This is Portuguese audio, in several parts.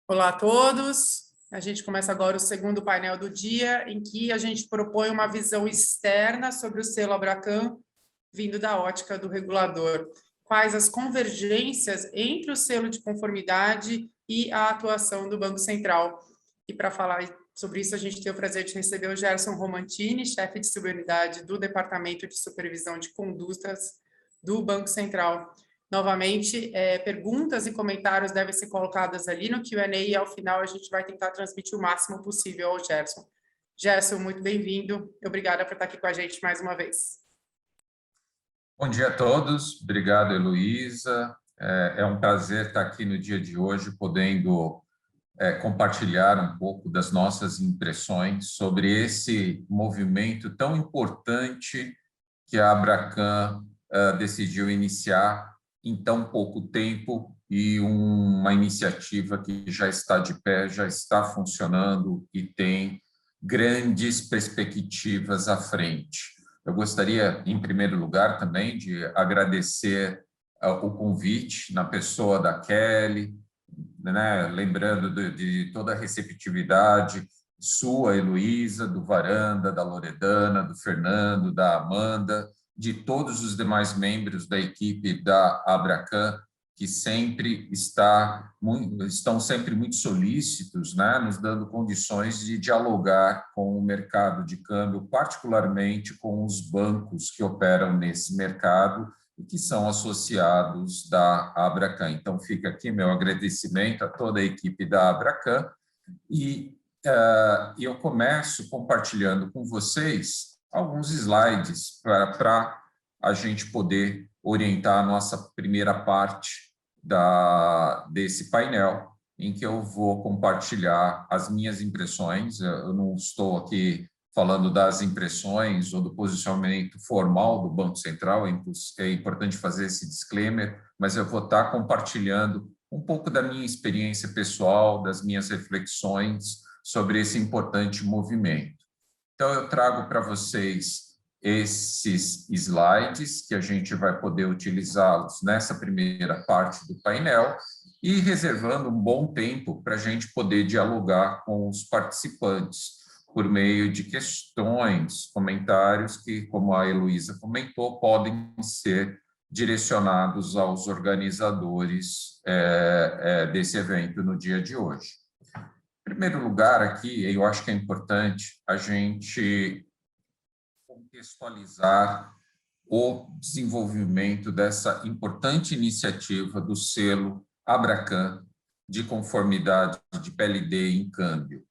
Olá a todos. A gente começa agora o segundo painel do dia, em que a gente propõe uma visão externa sobre o selo Abracan, vindo da ótica do regulador. Quais as convergências entre o selo de conformidade e a atuação do Banco Central? E para falar sobre isso, a gente tem o prazer de receber o Gerson Romantini, chefe de subunidade do Departamento de Supervisão de Condutas do Banco Central. Novamente, perguntas e comentários devem ser colocadas ali no Q&A e, ao final, a gente vai tentar transmitir o máximo possível ao Gerson. Gerson, muito bem-vindo. Obrigada por estar aqui com a gente mais uma vez. Bom dia a todos. Obrigado, Heloísa. É um prazer estar aqui no dia de hoje, podendo compartilhar um pouco das nossas impressões sobre esse movimento tão importante que a Abracan decidiu iniciar em tão pouco tempo e uma iniciativa que já está de pé, já está funcionando e tem grandes perspectivas à frente. Eu gostaria, em primeiro lugar, também de agradecer o convite na pessoa da Kelly, né? Lembrando de toda a receptividade sua, Heloísa, do Varanda, da Loredana, do Fernando, da Amanda, de todos os demais membros da equipe da Abracan, que estão sempre muito solícitos, né, nos dando condições de dialogar com o mercado de câmbio, particularmente com os bancos que operam nesse mercado e que são associados da Abracan. Então, fica aqui meu agradecimento a toda a equipe da Abracan e eu começo compartilhando com vocês alguns slides para a gente poder orientar a nossa primeira parte desse painel, em que eu vou compartilhar as minhas impressões. Eu não estou aqui falando das impressões ou do posicionamento formal do Banco Central, é importante fazer esse disclaimer, mas eu vou estar compartilhando um pouco da minha experiência pessoal, das minhas reflexões sobre esse importante movimento. Então, eu trago para vocês esses slides, que a gente vai poder utilizá-los nessa primeira parte do painel, e reservando um bom tempo para a gente poder dialogar com os participantes, por meio de questões, comentários que, como a Heloísa comentou, podem ser direcionados aos organizadores desse evento no dia de hoje. Em primeiro lugar, aqui, eu acho que é importante a gente contextualizar o desenvolvimento dessa importante iniciativa do selo Abracan de conformidade de PLD em câmbio.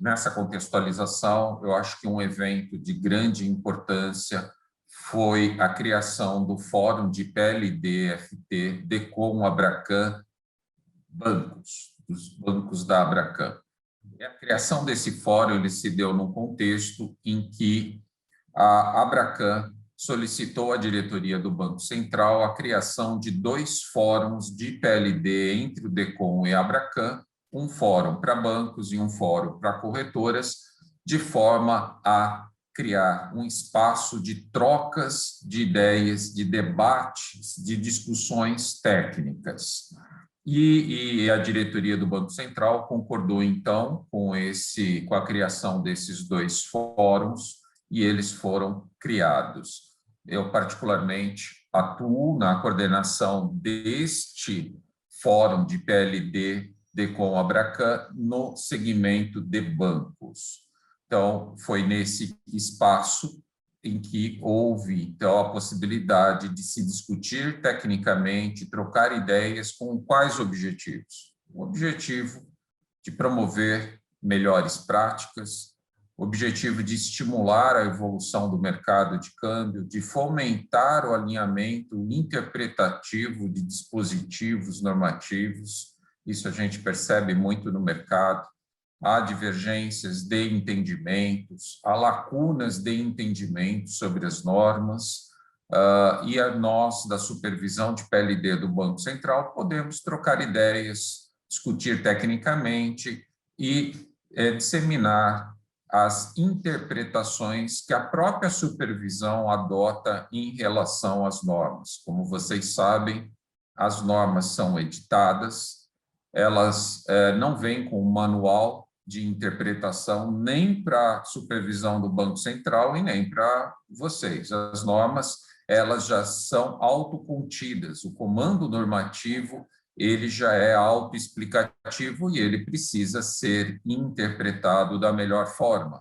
Nessa contextualização, eu acho que um evento de grande importância foi a criação do Fórum de PLD-FT DECOM Abracan Bancos, dos bancos da Abracan. E a criação desse fórum ele se deu num contexto em que a Abracan solicitou à diretoria do Banco Central a criação de 2 fóruns de PLD entre o DECOM e a Abracan, um fórum para bancos e um fórum para corretoras, de forma a criar um espaço de trocas de ideias, de debates, de discussões técnicas. E a diretoria do Banco Central concordou, então, com a criação desses 2 fóruns, e eles foram criados. Eu, particularmente, atuo na coordenação deste Fórum de PLD DECOM Abracan no segmento de bancos. Então, foi nesse espaço em que houve, então, a possibilidade de se discutir tecnicamente, trocar ideias com quais objetivos? O objetivo de promover melhores práticas, o objetivo de estimular a evolução do mercado de câmbio, de fomentar o alinhamento interpretativo de dispositivos normativos. Isso a gente percebe muito no mercado. Há divergências de entendimentos, há lacunas de entendimento sobre as normas, e nós, da supervisão de PLD do Banco Central, podemos trocar ideias, discutir tecnicamente e disseminar as interpretações que a própria supervisão adota em relação às normas. Como vocês sabem, as normas são editadas, elas não vêm com um manual de interpretação nem para supervisão do Banco Central e nem para vocês. As normas, elas já são autocontidas. O comando normativo, ele já é autoexplicativo e ele precisa ser interpretado da melhor forma.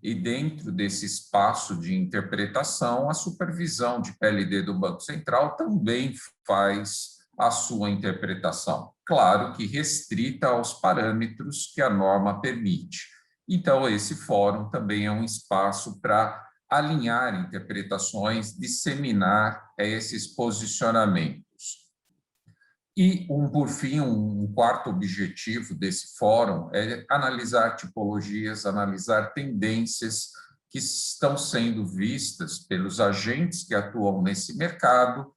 E dentro desse espaço de interpretação, a supervisão de PLD do Banco Central também faz a sua interpretação. Claro que restrita aos parâmetros que a norma permite. Então, esse fórum também é um espaço para alinhar interpretações, disseminar esses posicionamentos. E, por fim, um quarto objetivo desse fórum é analisar tipologias, analisar tendências que estão sendo vistas pelos agentes que atuam nesse mercado,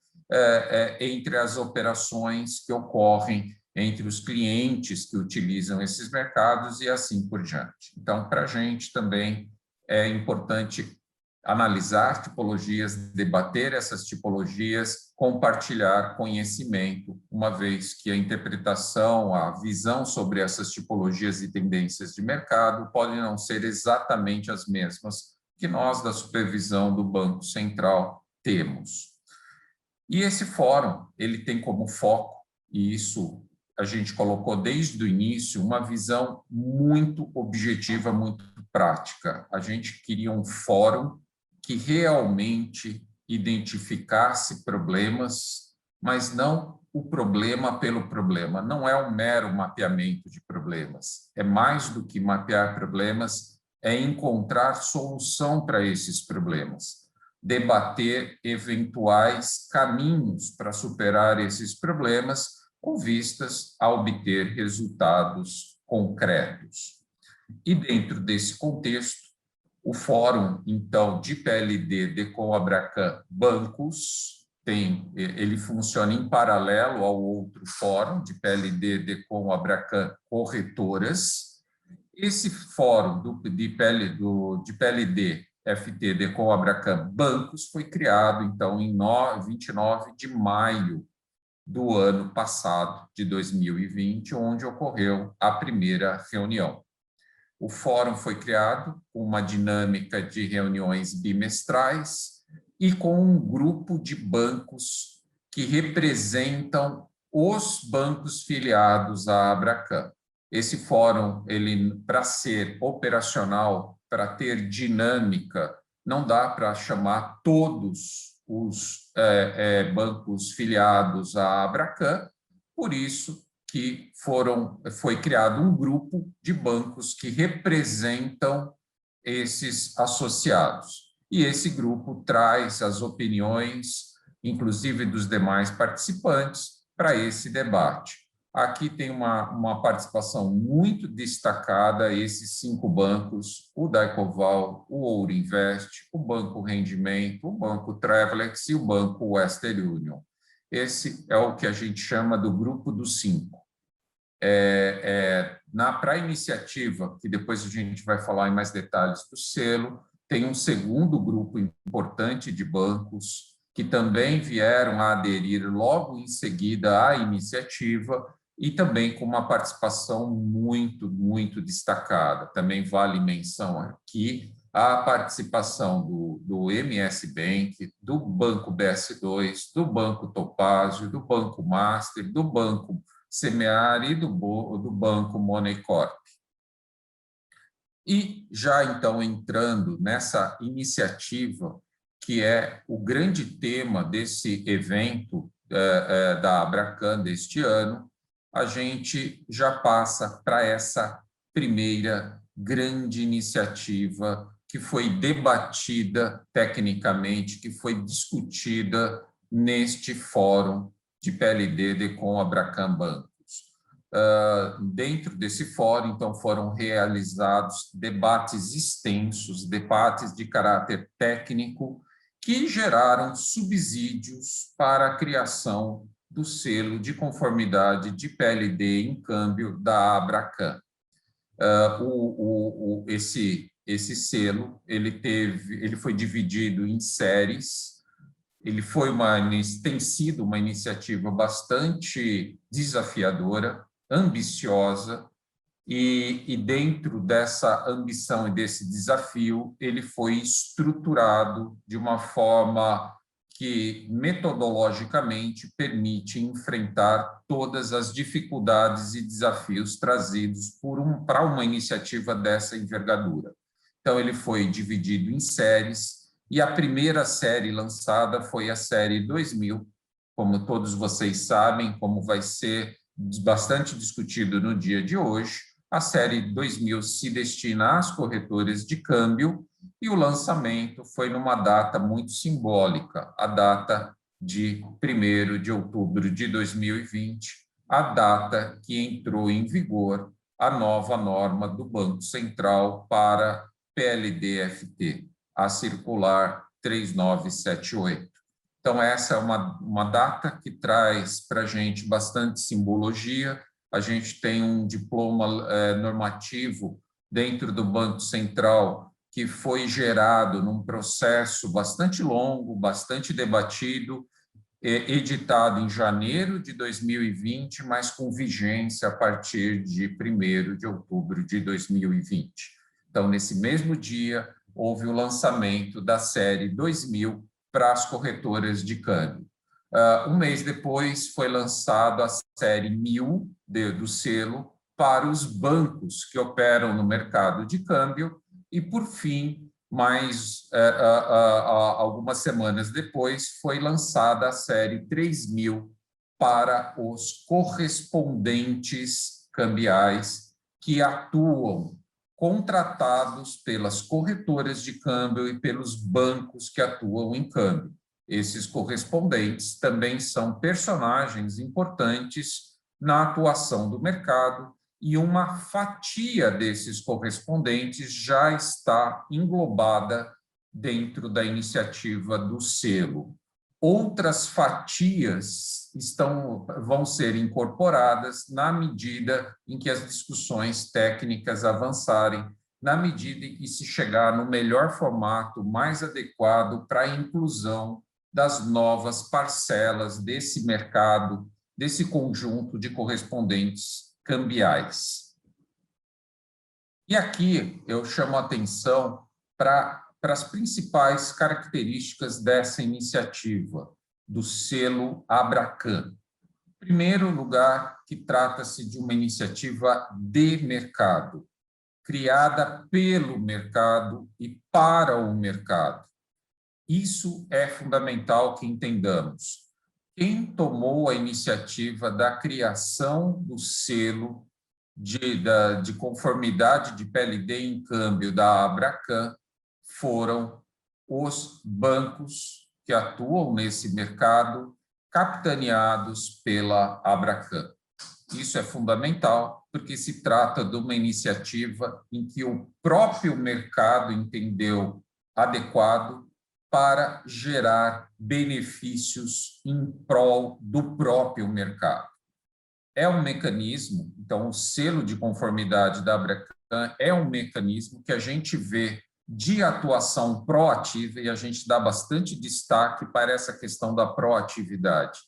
entre as operações que ocorrem entre os clientes que utilizam esses mercados e assim por diante. Então, para a gente também é importante analisar tipologias, debater essas tipologias, compartilhar conhecimento, uma vez que a interpretação, a visão sobre essas tipologias e tendências de mercado podem não ser exatamente as mesmas que nós, da supervisão do Banco Central, temos. E esse fórum, ele tem como foco, e isso a gente colocou desde o início, uma visão muito objetiva, muito prática. A gente queria um fórum que realmente identificasse problemas, mas não o problema pelo problema. Não é um mero mapeamento de problemas. É mais do que mapear problemas, é encontrar solução para esses problemas, debater eventuais caminhos para superar esses problemas com vistas a obter resultados concretos. E dentro desse contexto, o Fórum, então, de PLD Decom Abracan Bancos, ele funciona em paralelo ao outro fórum de PLD Decom Abracan Corretoras. Esse fórum de PLD FT Decom Abracan Bancos foi criado, então, em 29 de maio do ano passado, de 2020, onde ocorreu a primeira reunião. O fórum foi criado com uma dinâmica de reuniões bimestrais e com um grupo de bancos que representam os bancos filiados à Abracan. Esse fórum, para ser operacional, para ter dinâmica, não dá para chamar todos os bancos filiados à Abracan, por isso que foi criado um grupo de bancos que representam esses associados. E esse grupo traz as opiniões, inclusive dos demais participantes, para esse debate. Aqui tem uma participação muito destacada, esses 5 bancos, o Daicoval, o Ouro Invest, o Banco Rendimento, o Banco Travelex e o Banco Western Union. Esse é o que a gente chama do grupo dos 5. Para a iniciativa, que depois a gente vai falar em mais detalhes do selo, tem um segundo grupo importante de bancos que também vieram a aderir logo em seguida à iniciativa e também com uma participação muito, muito destacada. Também vale menção aqui a participação do MS Bank, do Banco BS2, do Banco Topázio, do Banco Master, do Banco Semear e do Banco Money Corp. E já, então, entrando nessa iniciativa, que é o grande tema desse evento da Abracan deste ano, a gente já passa para essa primeira grande iniciativa que foi debatida tecnicamente, que foi discutida neste fórum de PLD Decom Abracan Bancos. Dentro desse fórum, então, foram realizados debates extensos, debates de caráter técnico, que geraram subsídios para a criação do selo de conformidade de PLD em câmbio da Abracan. Esse selo ele foi dividido em séries. Tem sido uma iniciativa bastante desafiadora. ambiciosa, e dentro dessa ambição e desse desafio, ele foi estruturado de uma forma que, metodologicamente, permite enfrentar todas as dificuldades e desafios trazidos para uma iniciativa dessa envergadura. Então, ele foi dividido em séries, e a primeira série lançada foi a série 2000, como todos vocês sabem, como vai ser bastante discutido no dia de hoje. A série 2000 se destina às corretoras de câmbio, e o lançamento foi numa data muito simbólica, a data de 1º de outubro de 2020, a data que entrou em vigor a nova norma do Banco Central para PLD-FT, a circular 3978. Então, essa é uma data que traz para a gente bastante simbologia. A gente tem um diploma normativo dentro do Banco Central que foi gerado num processo bastante longo, bastante debatido, editado em janeiro de 2020, mas com vigência a partir de 1º de outubro de 2020. Então, nesse mesmo dia, houve o lançamento da série 2000 para as corretoras de câmbio. Um mês depois, foi lançada a série 1000 do selo para os bancos que operam no mercado de câmbio, e, por fim, algumas semanas depois, foi lançada a série 3000 para os correspondentes cambiais que atuam contratados pelas corretoras de câmbio e pelos bancos que atuam em câmbio. Esses correspondentes também são personagens importantes na atuação do mercado, e uma fatia desses correspondentes já está englobada dentro da iniciativa do selo. Outras fatias vão ser incorporadas na medida em que as discussões técnicas avançarem, na medida em que se chegar no melhor formato, mais adequado para a inclusão das novas parcelas desse mercado, desse conjunto de correspondentes cambiais. E aqui eu chamo a atenção para as principais características dessa iniciativa, do selo Abracan. Em primeiro lugar, que trata-se de uma iniciativa de mercado, criada pelo mercado e para o mercado. Isso é fundamental que entendamos. Quem tomou a iniciativa da criação do selo de conformidade de PLD em câmbio da Abracan foram os bancos que atuam nesse mercado, capitaneados pela Abracan. Isso é fundamental, porque se trata de uma iniciativa em que o próprio mercado entendeu adequado para gerar benefícios em prol do próprio mercado. É um mecanismo, então, o selo de conformidade da Abracan é um mecanismo que a gente vê de atuação proativa, e a gente dá bastante destaque para essa questão da proatividade.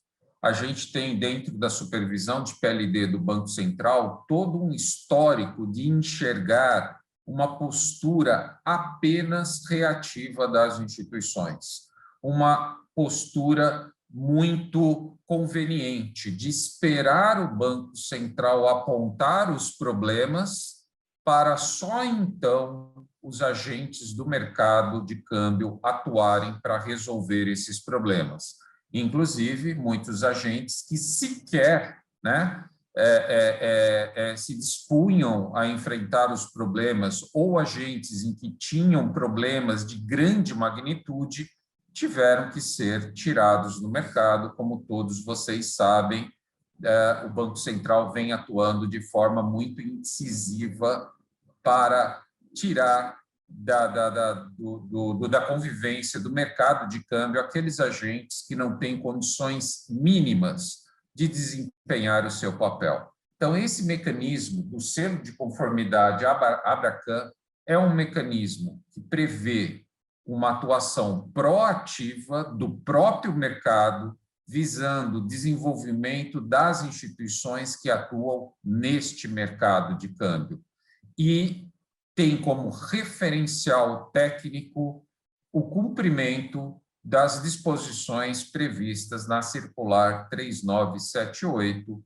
A gente tem, dentro da supervisão de PLD do Banco Central, todo um histórico de enxergar uma postura apenas reativa das instituições, uma postura muito conveniente de esperar o Banco Central apontar os problemas para só então os agentes do mercado de câmbio atuarem para resolver esses problemas. Inclusive, muitos agentes que sequer se dispunham a enfrentar os problemas, ou agentes em que tinham problemas de grande magnitude, tiveram que ser tirados do mercado. Como todos vocês sabem, o Banco Central vem atuando de forma muito incisiva para tirar da convivência do mercado de câmbio aqueles agentes que não têm condições mínimas de desempenhar o seu papel. Então, esse mecanismo do selo de conformidade Abracan é um mecanismo que prevê uma atuação proativa do próprio mercado visando o desenvolvimento das instituições que atuam neste mercado de câmbio. E tem como referencial técnico o cumprimento das disposições previstas na Circular 3978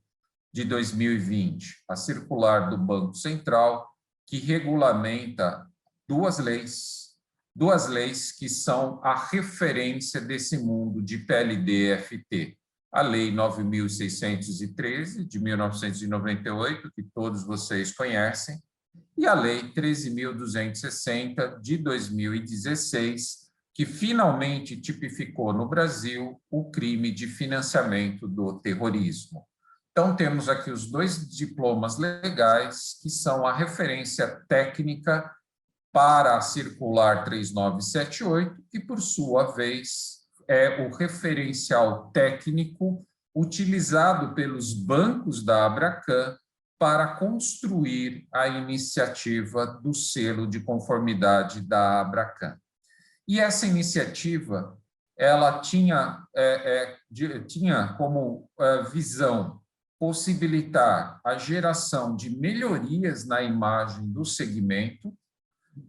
de 2020, a circular do Banco Central, que regulamenta duas leis que são a referência desse mundo de PLD-FT. A Lei 9.613, de 1998, que todos vocês conhecem, e a Lei 13.260, de 2016, que finalmente tipificou no Brasil o crime de financiamento do terrorismo. Então, temos aqui os dois diplomas legais, que são a referência técnica para a Circular 3978, que, por sua vez, é o referencial técnico utilizado pelos bancos da Abracan para construir a iniciativa do selo de conformidade da Abracan. E essa iniciativa ela tinha como visão possibilitar a geração de melhorias na imagem do segmento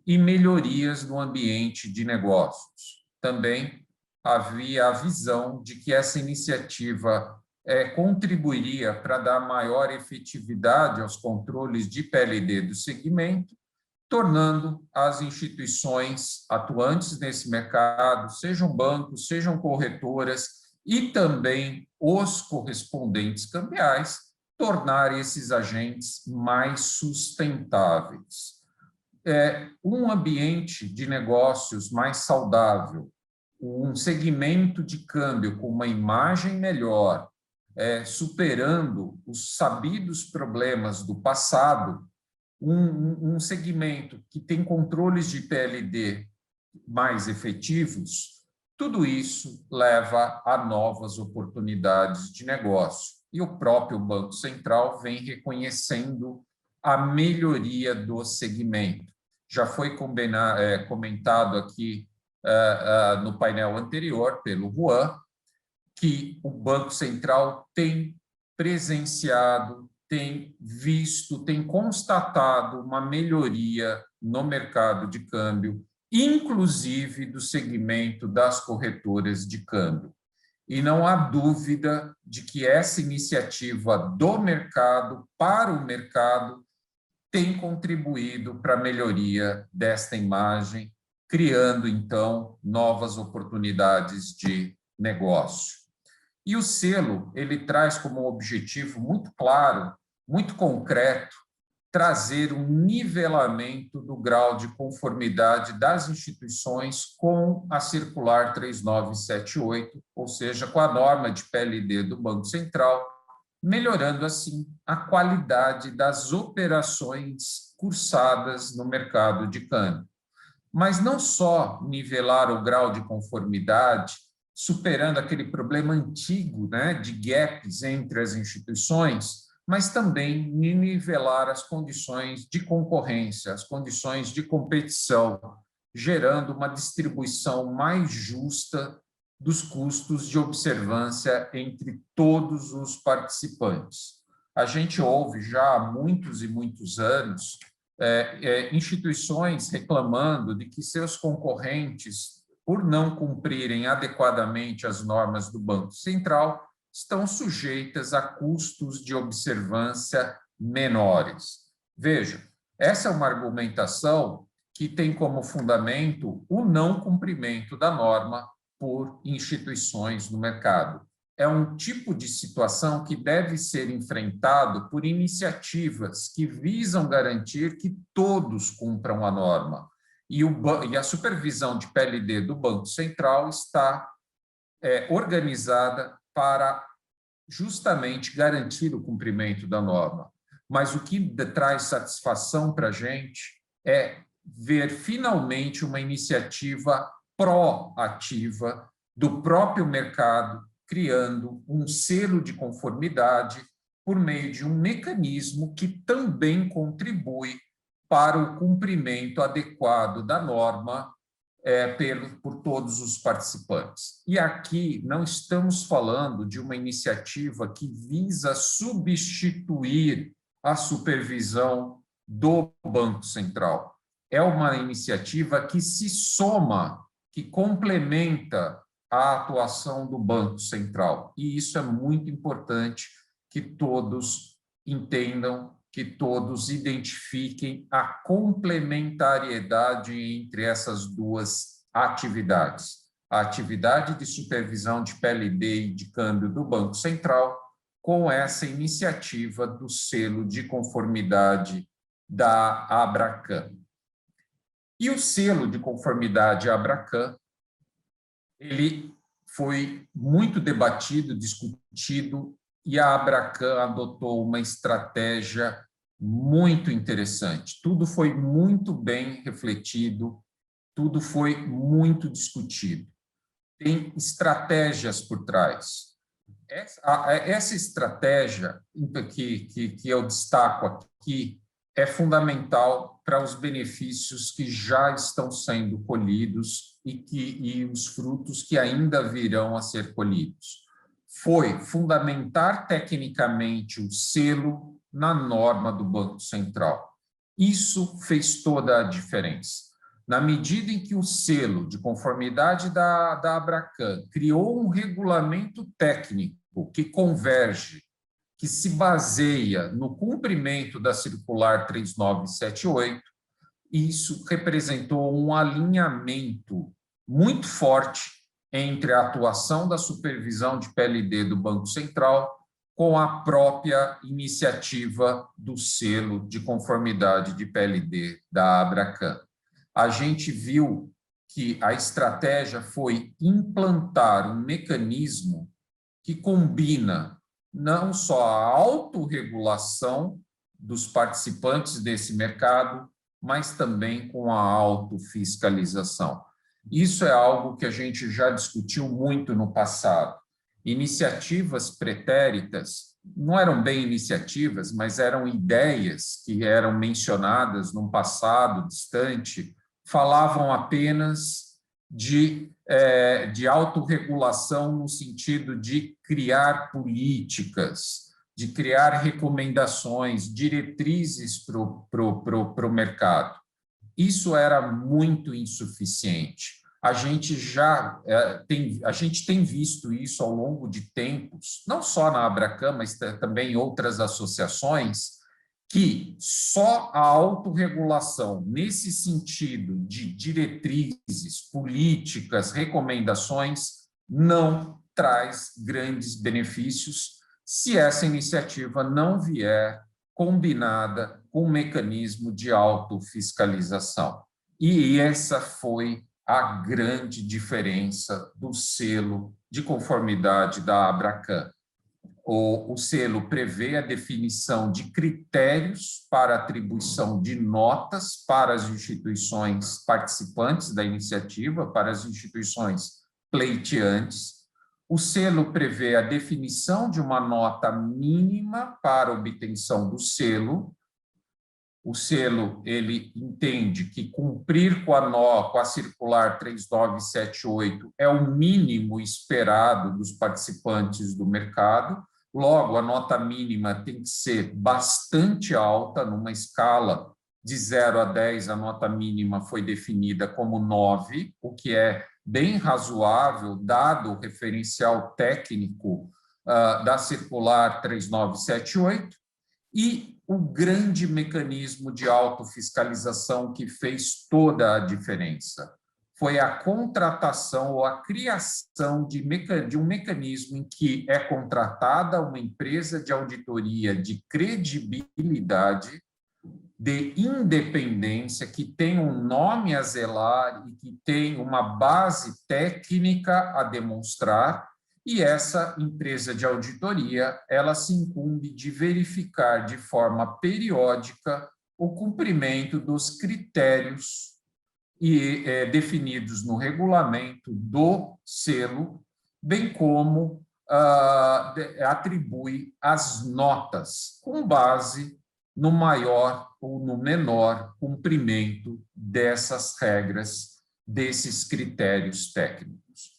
e melhorias no ambiente de negócios. Também havia a visão de que essa iniciativa contribuiria para dar maior efetividade aos controles de PLD do segmento, tornando as instituições atuantes nesse mercado, sejam bancos, sejam corretoras, e também os correspondentes cambiais, tornar esses agentes mais sustentáveis. Um ambiente de negócios mais saudável, um segmento de câmbio com uma imagem melhor, superando os sabidos problemas do passado, um segmento que tem controles de PLD mais efetivos, tudo isso leva a novas oportunidades de negócio. E o próprio Banco Central vem reconhecendo a melhoria do segmento. Já foi comentado aqui no painel anterior pelo Juan, que o Banco Central tem presenciado, tem visto, tem constatado uma melhoria no mercado de câmbio, inclusive do segmento das corretoras de câmbio. E não há dúvida de que essa iniciativa do mercado, para o mercado, tem contribuído para a melhoria desta imagem, criando, então, novas oportunidades de negócio. E o selo, ele traz como objetivo muito claro, muito concreto, trazer um nivelamento do grau de conformidade das instituições com a Circular 3978, ou seja, com a norma de PLD do Banco Central, melhorando, assim, a qualidade das operações cursadas no mercado de câmbio. Mas não só nivelar o grau de conformidade, superando aquele problema antigo, né, de gaps entre as instituições, mas também nivelar as condições de concorrência, as condições de competição, gerando uma distribuição mais justa dos custos de observância entre todos os participantes. A gente ouve já há muitos e muitos anos instituições reclamando de que seus concorrentes, por não cumprirem adequadamente as normas do Banco Central, estão sujeitas a custos de observância menores. Veja, essa é uma argumentação que tem como fundamento o não cumprimento da norma por instituições no mercado. É um tipo de situação que deve ser enfrentado por iniciativas que visam garantir que todos cumpram a norma. E a supervisão de PLD do Banco Central está organizada para justamente garantir o cumprimento da norma. Mas o que traz satisfação para a gente é ver finalmente uma iniciativa proativa do próprio mercado, criando um selo de conformidade por meio de um mecanismo que também contribui para o cumprimento adequado da norma por todos os participantes. E aqui não estamos falando de uma iniciativa que visa substituir a supervisão do Banco Central. É uma iniciativa que se soma, que complementa a atuação do Banco Central. E isso é muito importante que todos entendam, que todos identifiquem a complementariedade entre essas duas atividades. A atividade de supervisão de PLD e de câmbio do Banco Central com essa iniciativa do selo de conformidade da Abracan. E o selo de conformidade Abracan, ele foi muito debatido, discutido, e a Abracan adotou uma estratégia muito interessante. Tudo foi muito bem refletido, tudo foi muito discutido. Tem estratégias por trás. Essa estratégia que eu destaco aqui é fundamental para os benefícios que já estão sendo colhidos e os frutos que ainda virão a ser colhidos. Foi fundamentar tecnicamente o selo na norma do Banco Central. Isso fez toda a diferença. Na medida em que o selo de conformidade da Abracan criou um regulamento técnico que converge, que se baseia no cumprimento da circular 3978, isso representou um alinhamento muito forte entre a atuação da supervisão de PLD do Banco Central com a própria iniciativa do selo de conformidade de PLD da Abracan. A gente viu que a estratégia foi implantar um mecanismo que combina não só a autorregulação dos participantes desse mercado, mas também com a autofiscalização. Isso é algo que a gente já discutiu muito no passado. Iniciativas pretéritas não eram bem iniciativas, mas eram ideias que eram mencionadas num passado distante, falavam apenas de autorregulação no sentido de criar políticas, de criar recomendações, diretrizes para o mercado. Isso era muito insuficiente. A gente tem visto isso ao longo de tempos, não só na Abracan, mas também em outras associações, que só a autorregulação, nesse sentido de diretrizes, políticas, recomendações, não traz grandes benefícios se essa iniciativa não vier combinada com um mecanismo de autofiscalização. E essa foi a grande diferença do selo de conformidade da Abracan. O selo prevê a definição de critérios para atribuição de notas para as instituições participantes da iniciativa, para as instituições pleiteantes. O selo prevê a definição de uma nota mínima para obtenção do selo. O selo ele entende que cumprir com a circular 3978 é o mínimo esperado dos participantes do mercado. Logo, a nota mínima tem que ser bastante alta, numa escala de 0 a 10, a nota mínima foi definida como 9, o que é bem razoável, dado o referencial técnico da circular 3978, e o grande mecanismo de autofiscalização que fez toda a diferença foi a contratação ou a criação de um mecanismo em que é contratada uma empresa de auditoria de credibilidade, de independência, que tem um nome a zelar e que tem uma base técnica a demonstrar, e essa empresa de auditoria, ela se incumbe de verificar de forma periódica o cumprimento dos critérios definidos no regulamento do selo, bem como atribui as notas com base no maior ou no menor cumprimento dessas regras desses critérios técnicos.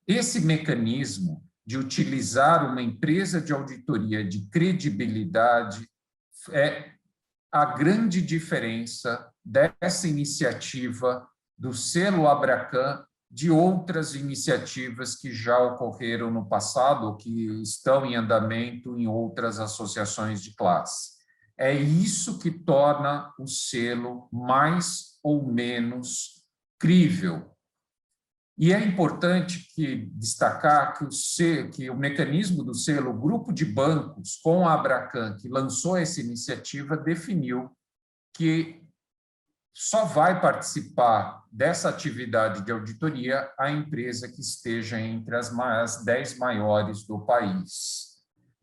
Esse mecanismo de utilizar uma empresa de auditoria de credibilidade é a grande diferença dessa iniciativa do selo Abracan de outras iniciativas que já ocorreram no passado ou que estão em andamento em outras associações de classe. É isso que torna o selo mais ou menos crível. E é importante destacar que o mecanismo do selo, o grupo de bancos com a Abracan, que lançou essa iniciativa, definiu que só vai participar dessa atividade de auditoria a empresa que esteja entre as 10 maiores do país.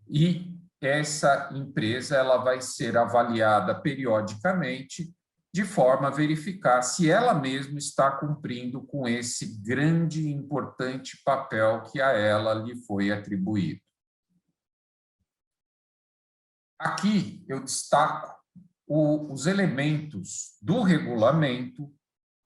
E essa empresa ela vai ser avaliada periodicamente de forma a verificar se ela mesma está cumprindo com esse grande e importante papel que a ela lhe foi atribuído. Aqui eu destaco os elementos do regulamento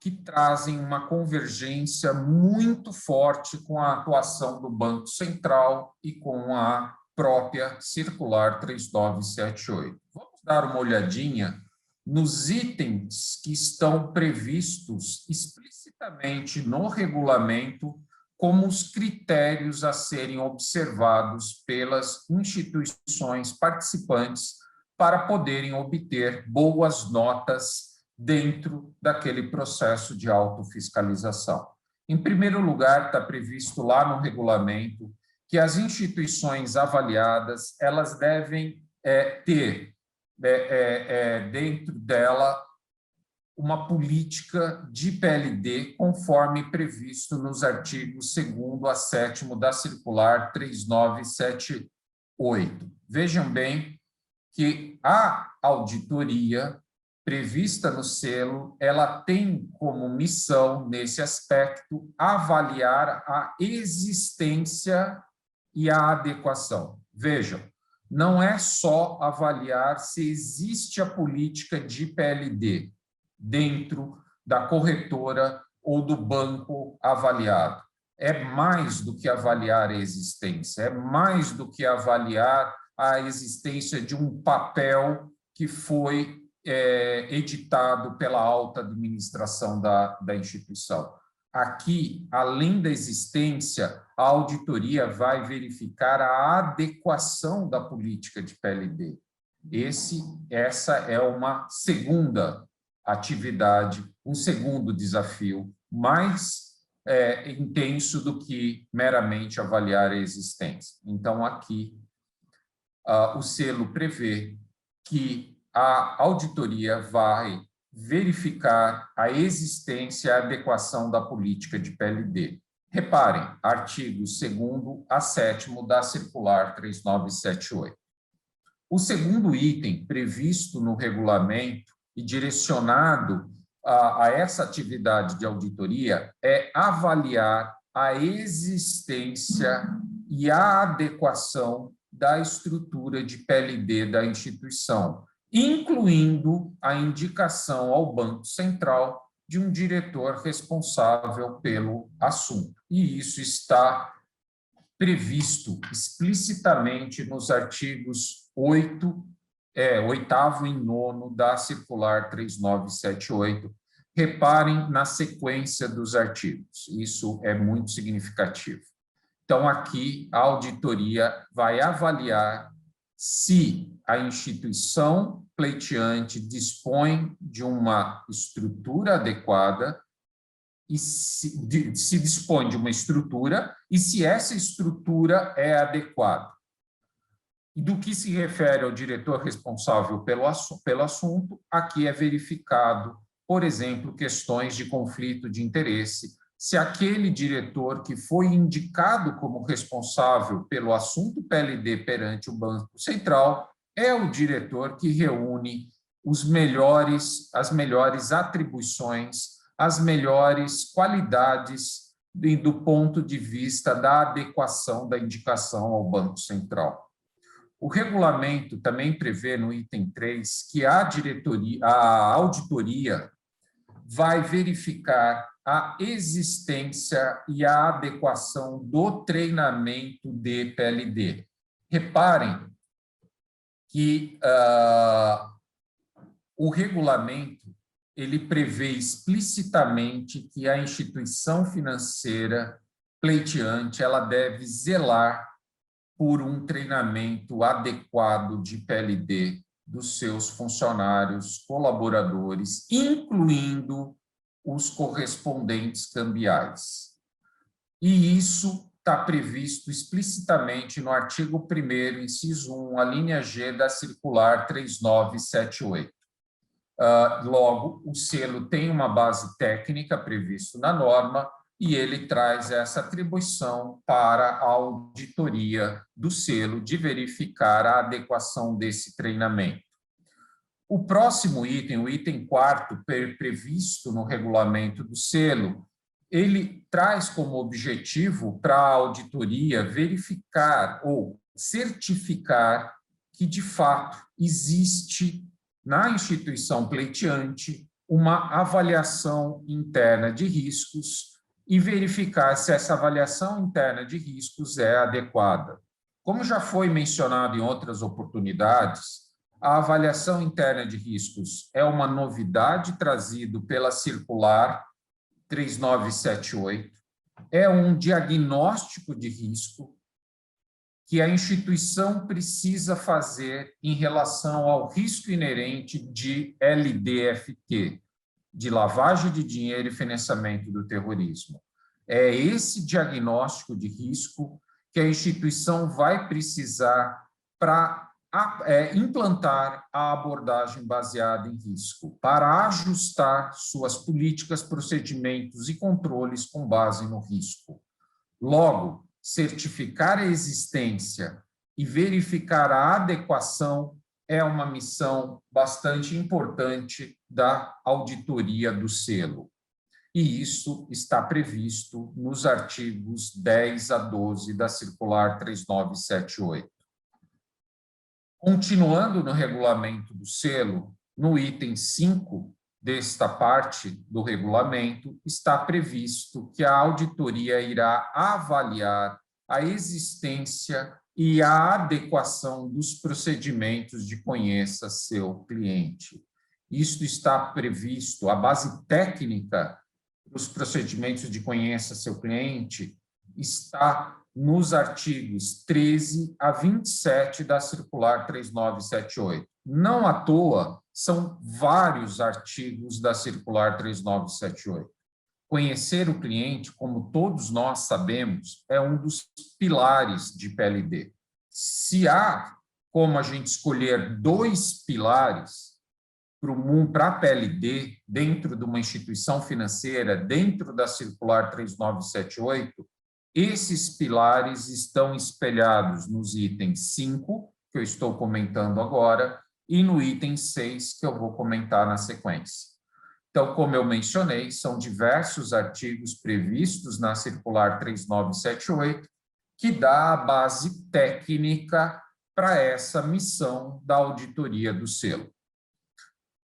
que trazem uma convergência muito forte com a atuação do Banco Central e com a própria Circular 3978. Vamos dar uma olhadinha nos itens que estão previstos explicitamente no regulamento como os critérios a serem observados pelas instituições participantes para poderem obter boas notas dentro daquele processo de autofiscalização. Em primeiro lugar, está previsto lá no regulamento que as instituições avaliadas elas devem ter dentro dela uma política de PLD conforme previsto nos artigos 2º a 7º da Circular 3978. Vejam bem que a auditoria prevista no selo, ela tem como missão, nesse aspecto, avaliar a existência e a adequação. Vejam, não é só avaliar se existe a política de PLD dentro da corretora ou do banco avaliado. É mais do que avaliar a existência, é mais do que avaliar a existência de um papel que foi editado pela alta administração da instituição. Aqui, além da existência, a auditoria vai verificar a adequação da política de PLD. Essa é uma segunda atividade, um segundo desafio, mais intenso do que meramente avaliar a existência. Então, aqui, o selo prevê que a auditoria vai verificar a existência e a adequação da política de PLD. Reparem, artigos 2º a 7º da Circular 3978. O segundo item previsto no regulamento e direcionado a essa atividade de auditoria é avaliar a existência e a adequação da estrutura de PLD da instituição, incluindo a indicação ao Banco Central de um diretor responsável pelo assunto. E isso está previsto explicitamente nos artigos 8º e 9º da Circular 3978. Reparem na sequência dos artigos, isso é muito significativo. Então, aqui, a auditoria vai avaliar se a instituição pleiteante dispõe de uma estrutura adequada e se dispõe de uma estrutura e se essa estrutura é adequada. E do que se refere ao diretor responsável pelo assunto, aqui é verificado, por exemplo, questões de conflito de interesse, se aquele diretor que foi indicado como responsável pelo assunto PLD perante o Banco Central é o diretor que reúne as melhores atribuições, as melhores qualidades do ponto de vista da adequação da indicação ao Banco Central. O regulamento também prevê no item 3 que a auditoria vai verificar a existência e a adequação do treinamento de PLD. Reparem que o regulamento ele prevê explicitamente que a instituição financeira pleiteante ela deve zelar por um treinamento adequado de PLD dos seus funcionários, colaboradores, incluindo os correspondentes cambiais. E isso está previsto explicitamente no artigo 1º, inciso 1, a linha G da circular 3978. Logo, o selo tem uma base técnica prevista na norma e ele traz essa atribuição para a auditoria do selo de verificar a adequação desse treinamento. O próximo item, o item 4º, previsto no regulamento do selo, ele traz como objetivo para a auditoria verificar ou certificar que, de fato, existe na instituição pleiteante uma avaliação interna de riscos e verificar se essa avaliação interna de riscos é adequada. Como já foi mencionado em outras oportunidades, a avaliação interna de riscos é uma novidade trazida pela circular 3978, é um diagnóstico de risco que a instituição precisa fazer em relação ao risco inerente de LDFT, de lavagem de dinheiro e financiamento do terrorismo. É esse diagnóstico de risco que a instituição vai precisar para implantar a abordagem baseada em risco, para ajustar suas políticas, procedimentos e controles com base no risco. Logo, certificar a existência e verificar a adequação é uma missão bastante importante da auditoria do selo. E isso está previsto nos artigos 10 a 12 da circular 3978. Continuando no regulamento do selo, no item 5 desta parte do regulamento, está previsto que a auditoria irá avaliar a existência e a adequação dos procedimentos de conheça seu cliente. Isto está previsto, a base técnica dos procedimentos de conheça seu cliente está nos artigos 13 a 27 da circular 3978. Não à toa, são vários artigos da circular 3978. Conhecer o cliente, como todos nós sabemos, é um dos pilares de PLD. Se há como a gente escolher 2 pilares para a PLD, dentro de uma instituição financeira, dentro da circular 3978, esses pilares estão espelhados nos itens 5, que eu estou comentando agora, e no item 6, que eu vou comentar na sequência. Então, como eu mencionei, são diversos artigos previstos na circular 3978 que dá a base técnica para essa missão da auditoria do selo.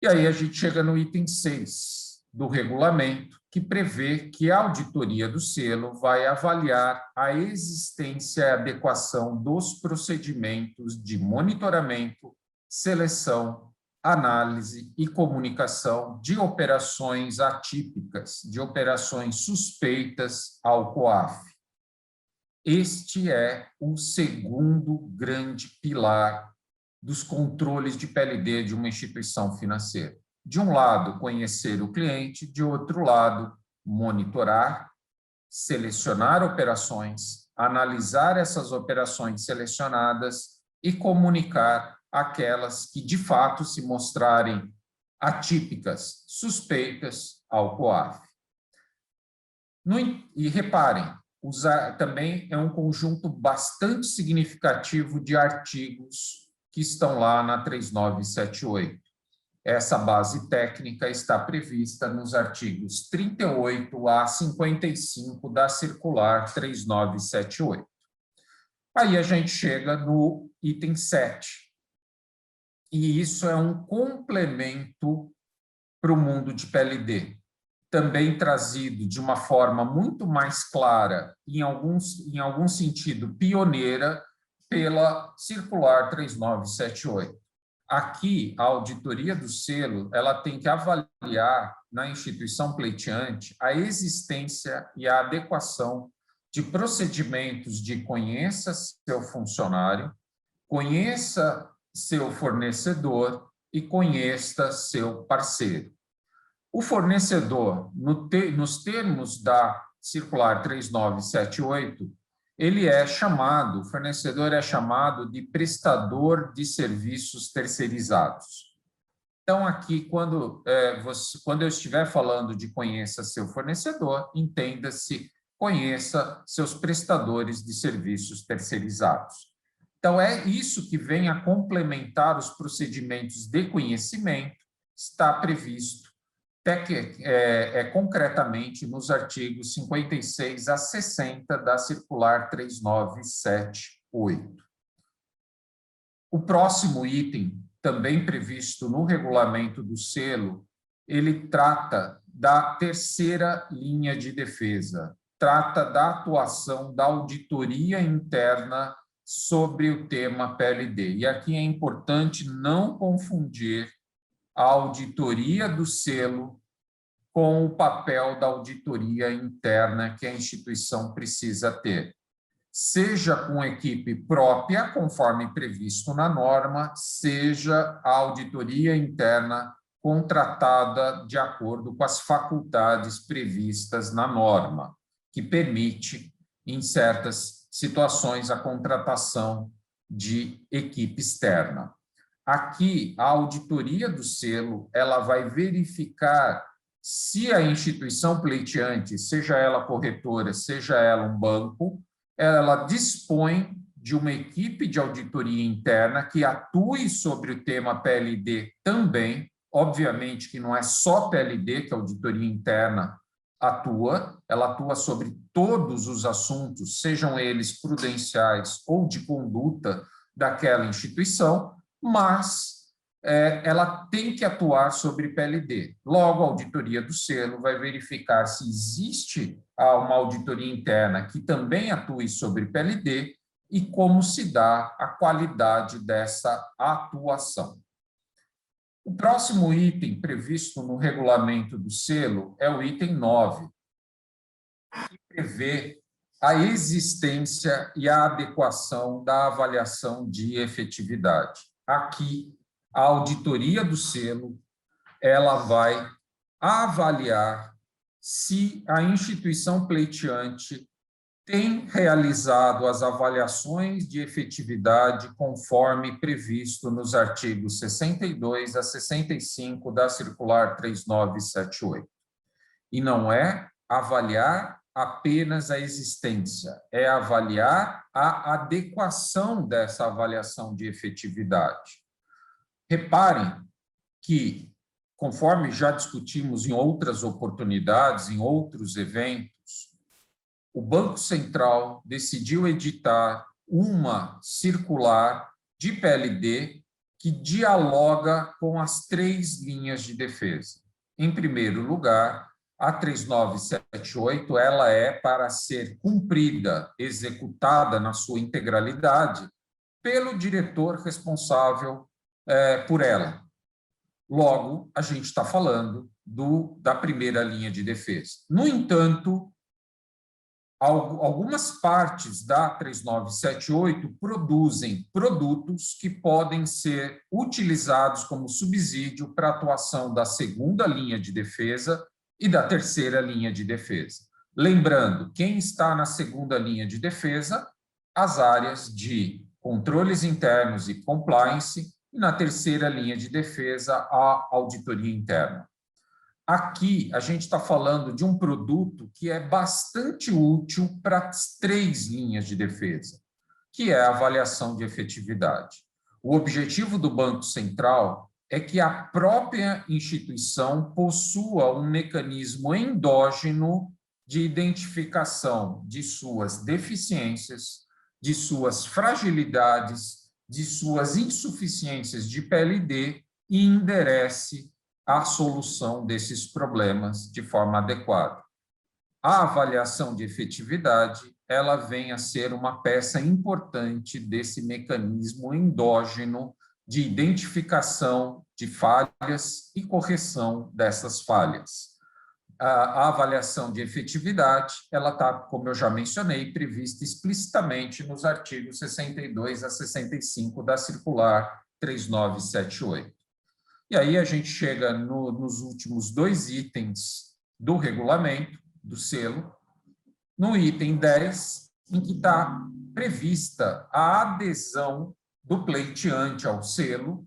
E aí a gente chega no item 6 do regulamento, que prevê que a auditoria do selo vai avaliar a existência e adequação dos procedimentos de monitoramento, seleção, análise e comunicação de operações atípicas, de operações suspeitas ao COAF. Este é o segundo grande pilar dos controles de PLD de uma instituição financeira. De um lado, conhecer o cliente, de outro lado, monitorar, selecionar operações, analisar essas operações selecionadas e comunicar aquelas que, de fato, se mostrarem atípicas, suspeitas ao COAF. E reparem, também é um conjunto bastante significativo de artigos que estão lá na 3978. Essa base técnica está prevista nos artigos 38 a 55 da circular 3978. Aí a gente chega no item 7. E isso é um complemento para o mundo de PLD. também trazido de uma forma muito mais clara, em algum sentido pioneira, pela Circular 3978. Aqui, a auditoria do selo ela tem que avaliar na instituição pleiteante a existência e a adequação de procedimentos de conheça seu funcionário, conheça seu fornecedor e conheça seu parceiro. O fornecedor, nos termos da Circular 3978, o fornecedor é chamado de prestador de serviços terceirizados. Então, aqui, quando eu estiver falando de conheça seu fornecedor, entenda-se conheça seus prestadores de serviços terceirizados. Então, é isso que vem a complementar os procedimentos de conhecimento, está previsto concretamente nos artigos 56 a 60 da Circular 3978. O próximo item, também previsto no regulamento do selo, ele trata da terceira linha de defesa, trata da atuação da auditoria interna sobre o tema PLD. E aqui é importante não confundir a auditoria do selo com o papel da auditoria interna que a instituição precisa ter, seja com equipe própria, conforme previsto na norma, seja a auditoria interna contratada de acordo com as faculdades previstas na norma, que permite, em certas situações, a contratação de equipe externa. Aqui, a auditoria do selo, ela vai verificar se a instituição pleiteante, seja ela corretora, seja ela um banco, ela dispõe de uma equipe de auditoria interna que atue sobre o tema PLD também. Obviamente que não é só PLD que a auditoria interna atua, ela atua sobre todos os assuntos, sejam eles prudenciais ou de conduta daquela instituição, mas ela tem que atuar sobre PLD. Logo, a auditoria do selo vai verificar se existe uma auditoria interna que também atue sobre PLD e como se dá a qualidade dessa atuação. O próximo item previsto no regulamento do selo é o item 9, que prevê a existência e a adequação da avaliação de efetividade. Aqui, a auditoria do selo, ela vai avaliar se a instituição pleiteante tem realizado as avaliações de efetividade conforme previsto nos artigos 62 a 65 da Circular 3978. E não é avaliar apenas a existência, é avaliar a adequação dessa avaliação de efetividade. Reparem que, conforme já discutimos em outras oportunidades, em outros eventos, o Banco Central decidiu editar uma circular de PLD que dialoga com as 3 linhas de defesa. Em primeiro lugar, a 3978 ela é para ser cumprida, executada na sua integralidade pelo diretor responsável por ela. Logo, a gente está falando da primeira linha de defesa. No entanto, algumas partes da 3978 produzem produtos que podem ser utilizados como subsídio para a atuação da segunda linha de defesa e da terceira linha de defesa. Lembrando, quem está na segunda linha de defesa, as áreas de controles internos e compliance, e na terceira linha de defesa, a auditoria interna. Aqui, a gente está falando de um produto que é bastante útil para as 3 linhas de defesa, que é a avaliação de efetividade. O objetivo do Banco Central é que a própria instituição possua um mecanismo endógeno de identificação de suas deficiências, de suas fragilidades, de suas insuficiências de PLD e enderece a solução desses problemas de forma adequada. A avaliação de efetividade, ela vem a ser uma peça importante desse mecanismo endógeno de identificação de falhas e correção dessas falhas. A avaliação de efetividade, ela está, como eu já mencionei, prevista explicitamente nos artigos 62 a 65 da Circular 3978. E aí a gente chega nos últimos 2 itens do regulamento, do selo, no item 10, em que está prevista a adesão do pleiteante ao selo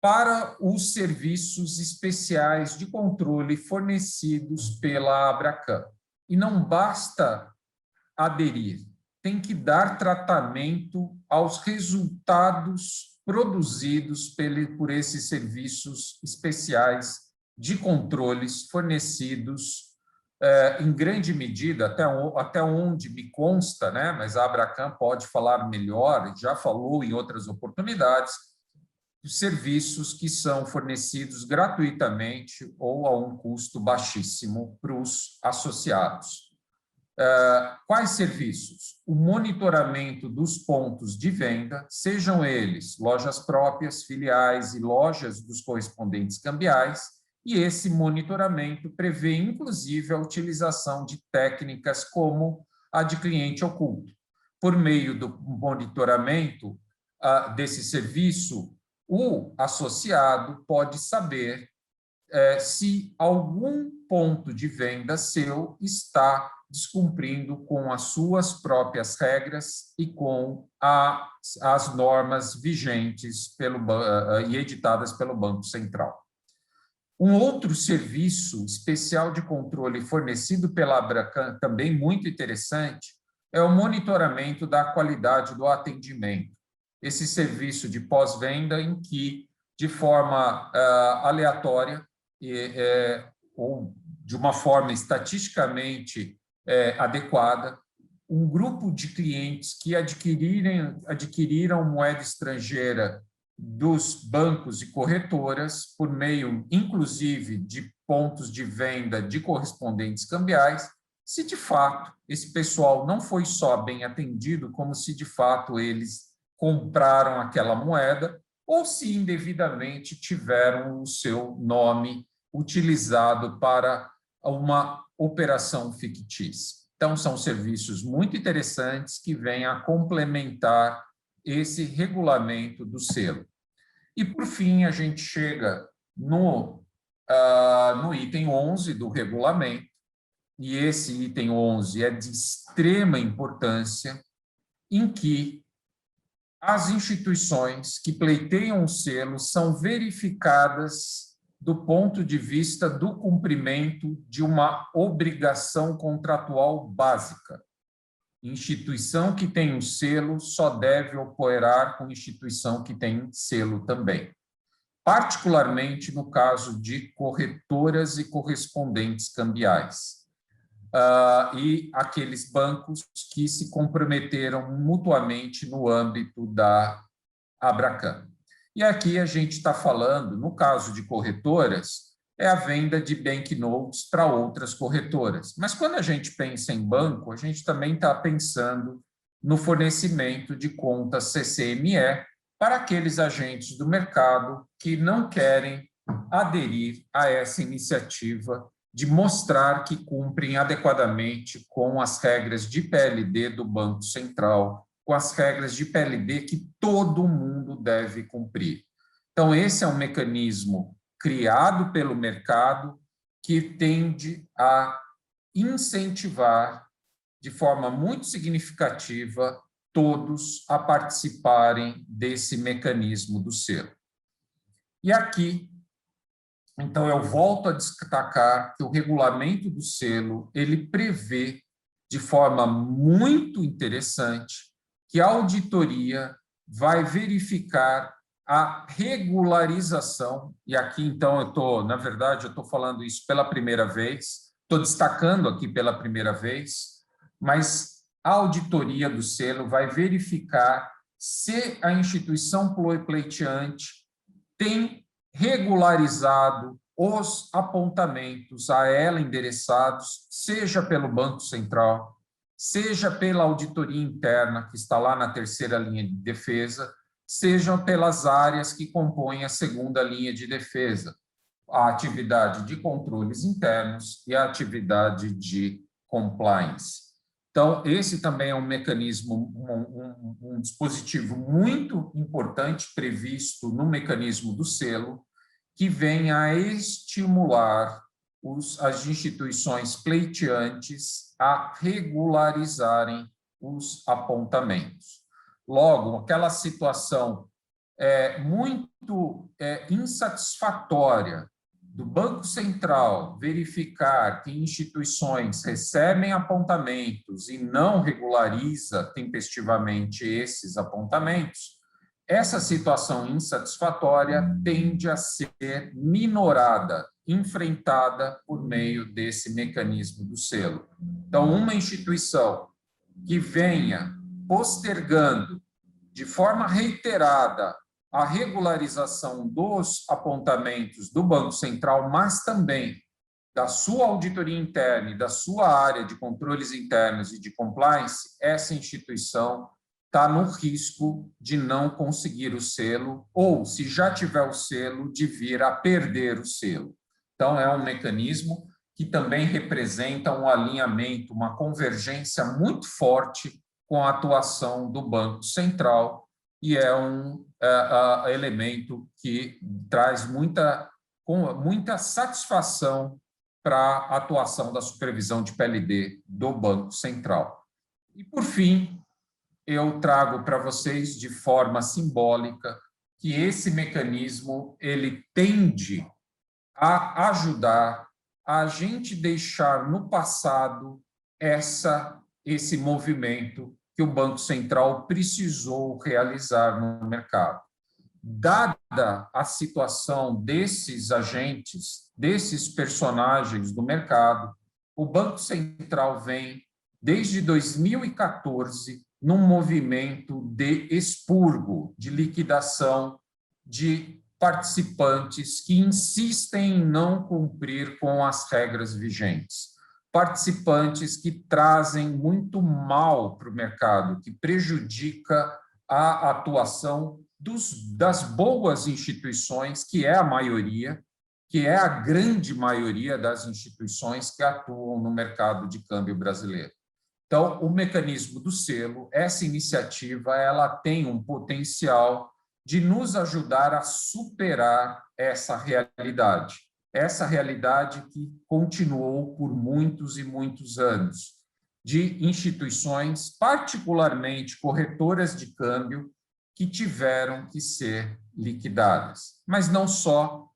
para os serviços especiais de controle fornecidos pela Abracan. E não basta aderir, tem que dar tratamento aos resultados produzidos por esses serviços especiais de controles fornecidos, em grande medida, até onde me consta, né? Mas a Abracan pode falar melhor, já falou em outras oportunidades, os serviços que são fornecidos gratuitamente ou a um custo baixíssimo para os associados. Quais serviços? O monitoramento dos pontos de venda, sejam eles lojas próprias, filiais e lojas dos correspondentes cambiais, e esse monitoramento prevê, inclusive, a utilização de técnicas como a de cliente oculto. Por meio do monitoramento desse serviço, o associado pode saber se algum ponto de venda seu está descumprindo com as suas próprias regras e com as normas vigentes e editadas pelo Banco Central. Um outro serviço especial de controle fornecido pela Abracan, também muito interessante, é o monitoramento da qualidade do atendimento. Esse serviço de pós-venda em que, de forma aleatória ou de uma forma estatisticamente adequada, um grupo de clientes que adquiriram moeda estrangeira dos bancos e corretoras, por meio, inclusive, de pontos de venda de correspondentes cambiais, se de fato esse pessoal não foi só bem atendido, como se de fato eles compraram aquela moeda, ou se indevidamente tiveram o seu nome utilizado para uma operação fictícia. Então, são serviços muito interessantes que vêm a complementar esse regulamento do selo. E, por fim, a gente chega no item 11 do regulamento, e esse item 11 é de extrema importância, em que as instituições que pleiteiam o selo são verificadas do ponto de vista do cumprimento de uma obrigação contratual básica. Instituição que tem o selo só deve operar com instituição que tem selo também, particularmente no caso de corretoras e correspondentes cambiais. E aqueles bancos que se comprometeram mutuamente no âmbito da Abracan. E aqui a gente está falando, no caso de corretoras, é a venda de banknotes para outras corretoras. Mas quando a gente pensa em banco, a gente também está pensando no fornecimento de contas CCME para aqueles agentes do mercado que não querem aderir a essa iniciativa de mostrar que cumprem adequadamente com as regras de PLD do Banco Central, com as regras de PLD que todo mundo deve cumprir. Então, esse é um mecanismo criado pelo mercado que tende a incentivar de forma muito significativa todos a participarem desse mecanismo do selo. E aqui, então, eu volto a destacar que o regulamento do selo, ele prevê de forma muito interessante que a auditoria vai verificar a regularização, e aqui, então, na verdade, eu estou falando isso pela primeira vez, estou destacando aqui pela primeira vez, mas a auditoria do selo vai verificar se a instituição pleiteante tem regularizado os apontamentos a ela endereçados, seja pelo Banco Central, seja pela auditoria interna, que está lá na terceira linha de defesa, sejam pelas áreas que compõem a segunda linha de defesa, a atividade de controles internos e a atividade de compliance. Então, esse também é um mecanismo, um dispositivo muito importante previsto no mecanismo do selo, que vem a estimular as instituições pleiteantes a regularizarem os apontamentos. Logo, aquela situação muito insatisfatória do Banco Central verificar que instituições recebem apontamentos e não regulariza tempestivamente esses apontamentos, essa situação insatisfatória tende a ser minorada, enfrentada por meio desse mecanismo do selo. Então, uma instituição que venha postergando de forma reiterada a regularização dos apontamentos do Banco Central, mas também da sua auditoria interna e da sua área de controles internos e de compliance, essa instituição está no risco de não conseguir o selo, ou, se já tiver o selo, de vir a perder o selo. Então, é um mecanismo que também representa um alinhamento, uma convergência muito forte com a atuação do Banco Central, e é um elemento que traz muita satisfação para a atuação da supervisão de PLD do Banco Central. E, por fim, eu trago para vocês, de forma simbólica, que esse mecanismo ele tende a ajudar a gente deixar no passado esse movimento que o Banco Central precisou realizar no mercado. Dada a situação desses agentes, desses personagens do mercado, o Banco Central vem, desde 2014, num movimento de expurgo, de liquidação de participantes que insistem em não cumprir com as regras vigentes. Participantes que trazem muito mal para o mercado, que prejudica a atuação das boas instituições, que é a maioria, que é a grande maioria das instituições que atuam no mercado de câmbio brasileiro. Então, o mecanismo do selo, essa iniciativa, ela tem um potencial de nos ajudar a superar essa realidade que continuou por muitos e muitos anos, de instituições, particularmente corretoras de câmbio, que tiveram que ser liquidadas. Mas não só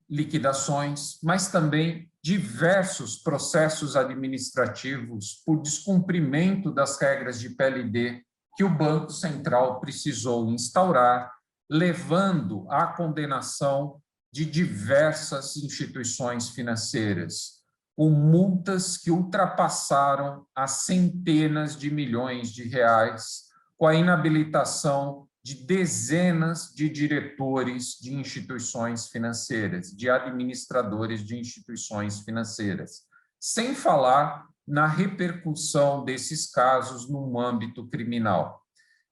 liquidações, mas também diversos processos administrativos por descumprimento das regras de PLD que o Banco Central precisou instaurar, levando à condenação de diversas instituições financeiras, com multas que ultrapassaram as centenas de milhões de reais, com a inabilitação de dezenas de diretores de instituições financeiras, de administradores de instituições financeiras, sem falar na repercussão desses casos no âmbito criminal.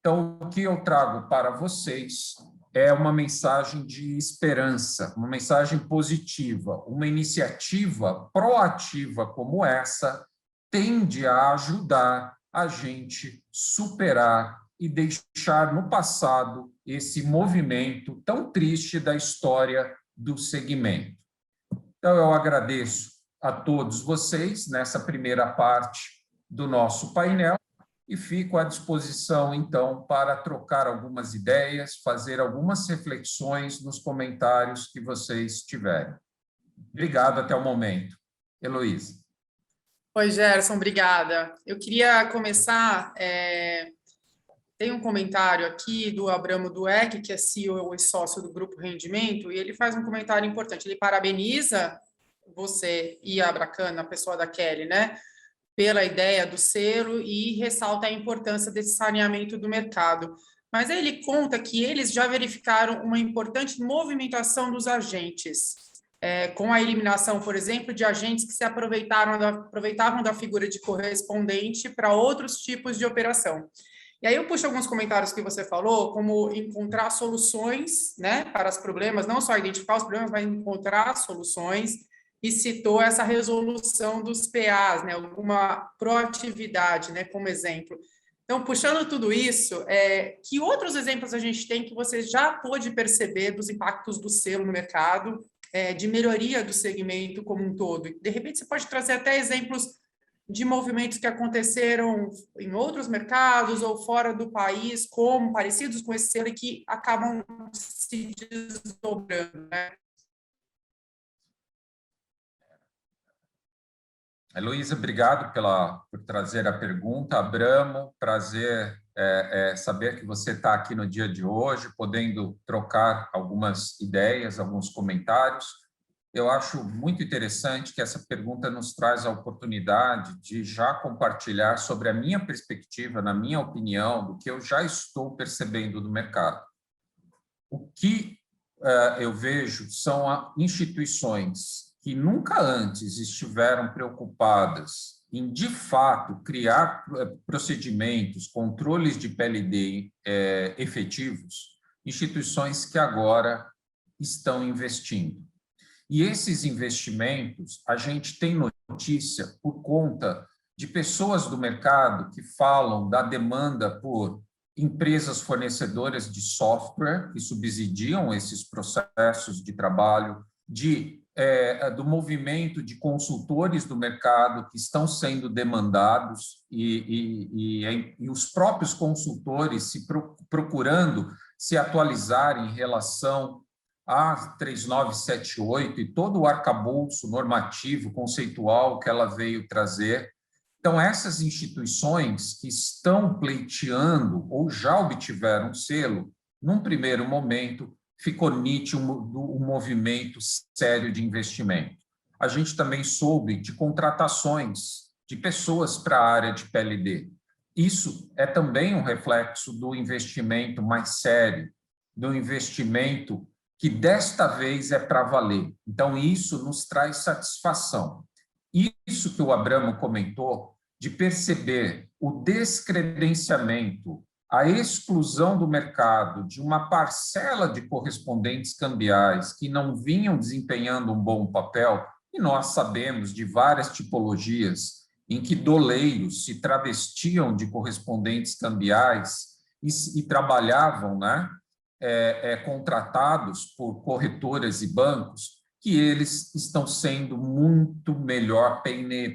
Então, o que eu trago para vocês é uma mensagem de esperança, uma mensagem positiva, uma iniciativa proativa como essa tende a ajudar a gente superar e deixar no passado esse movimento tão triste da história do segmento. Então, eu agradeço a todos vocês nessa primeira parte do nosso painel e fico à disposição, então, para trocar algumas ideias, fazer algumas reflexões nos comentários que vocês tiverem. Obrigado até o momento. Heloísa. Oi, Gerson, obrigada. Eu queria começar... Tem um comentário aqui do Abramo Dueck, que é CEO e sócio do Grupo Rendimento, e ele faz um comentário importante. Ele parabeniza você e a Abracan, a pessoa da Kelly, né, pela ideia do selo e ressalta a importância desse saneamento do mercado. Mas aí ele conta que eles já verificaram uma importante movimentação dos agentes, com a eliminação, por exemplo, de agentes que se aproveitavam da figura de correspondente para outros tipos de operação. E aí eu puxo alguns comentários que você falou, como encontrar soluções, né, para os problemas, não só identificar os problemas, mas encontrar soluções, e citou essa resolução dos PAs, né, alguma proatividade, né, como exemplo. Então, puxando tudo isso, que outros exemplos a gente tem que você já pôde perceber dos impactos do selo no mercado, de melhoria do segmento como um todo? De repente, você pode trazer até exemplos de movimentos que aconteceram em outros mercados ou fora do país, como parecidos com esse selo e que acabam se desdobrando, né? Heloísa, obrigado por trazer a pergunta. Abramo, prazer saber que você está aqui no dia de hoje, podendo trocar algumas ideias, alguns comentários. Eu acho muito interessante que essa pergunta nos traz a oportunidade de já compartilhar sobre a minha perspectiva, na minha opinião, do que eu já estou percebendo do mercado. O que eu vejo são instituições que nunca antes estiveram preocupadas em, de fato, criar procedimentos, controles de PLD efetivos, instituições que agora estão investindo. E esses investimentos, a gente tem notícia por conta de pessoas do mercado que falam da demanda por empresas fornecedoras de software que subsidiam esses processos de trabalho, do movimento de consultores do mercado que estão sendo demandados e os próprios consultores procurando se atualizar em relação a 3978 e todo o arcabouço normativo, conceitual que ela veio trazer. Então, essas instituições que estão pleiteando ou já obtiveram selo, num primeiro momento, ficou nítido um movimento sério de investimento. A gente também soube de contratações de pessoas para a área de PLD. Isso é também um reflexo do investimento mais sério, do investimento que desta vez é para valer. Então, isso nos traz satisfação. Isso que o Abramo comentou, de perceber o descredenciamento, a exclusão do mercado de uma parcela de correspondentes cambiais que não vinham desempenhando um bom papel, e nós sabemos de várias tipologias em que doleiros se travestiam de correspondentes cambiais e trabalhavam, né, contratados por corretoras e bancos, que eles estão sendo muito melhor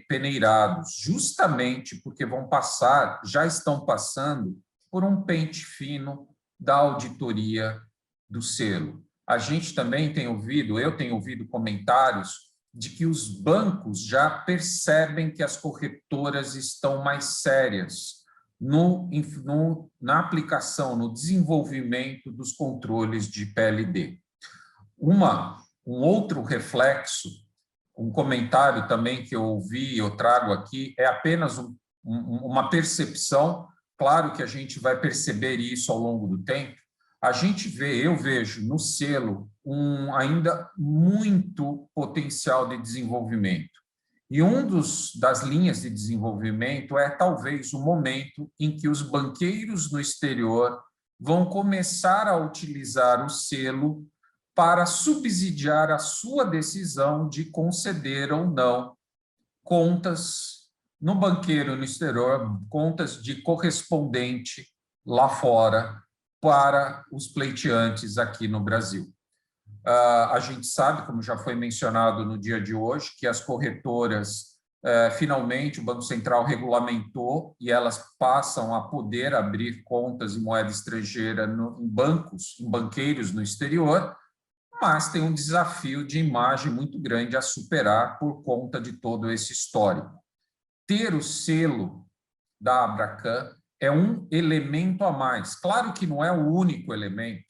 peneirados, justamente porque já estão passando por um pente fino da auditoria do selo. A gente também eu tenho ouvido comentários de que os bancos já percebem que as corretoras estão mais sérias na aplicação, no desenvolvimento dos controles de PLD. Um outro reflexo, um comentário também que eu ouvi e eu trago aqui, é apenas uma percepção, claro que a gente vai perceber isso ao longo do tempo. Eu vejo no selo ainda muito potencial de desenvolvimento. E das linhas de desenvolvimento é talvez o momento em que os banqueiros no exterior vão começar a utilizar o selo para subsidiar a sua decisão de conceder ou não contas no banqueiro no exterior, contas de correspondente lá fora para os pleiteantes aqui no Brasil. A gente sabe, como já foi mencionado no dia de hoje, que as corretoras, finalmente, o Banco Central regulamentou e elas passam a poder abrir contas em moeda estrangeira em banqueiros no exterior, mas tem um desafio de imagem muito grande a superar por conta de todo esse histórico. Ter o selo da Abracan é um elemento a mais. Claro que não é o único elemento,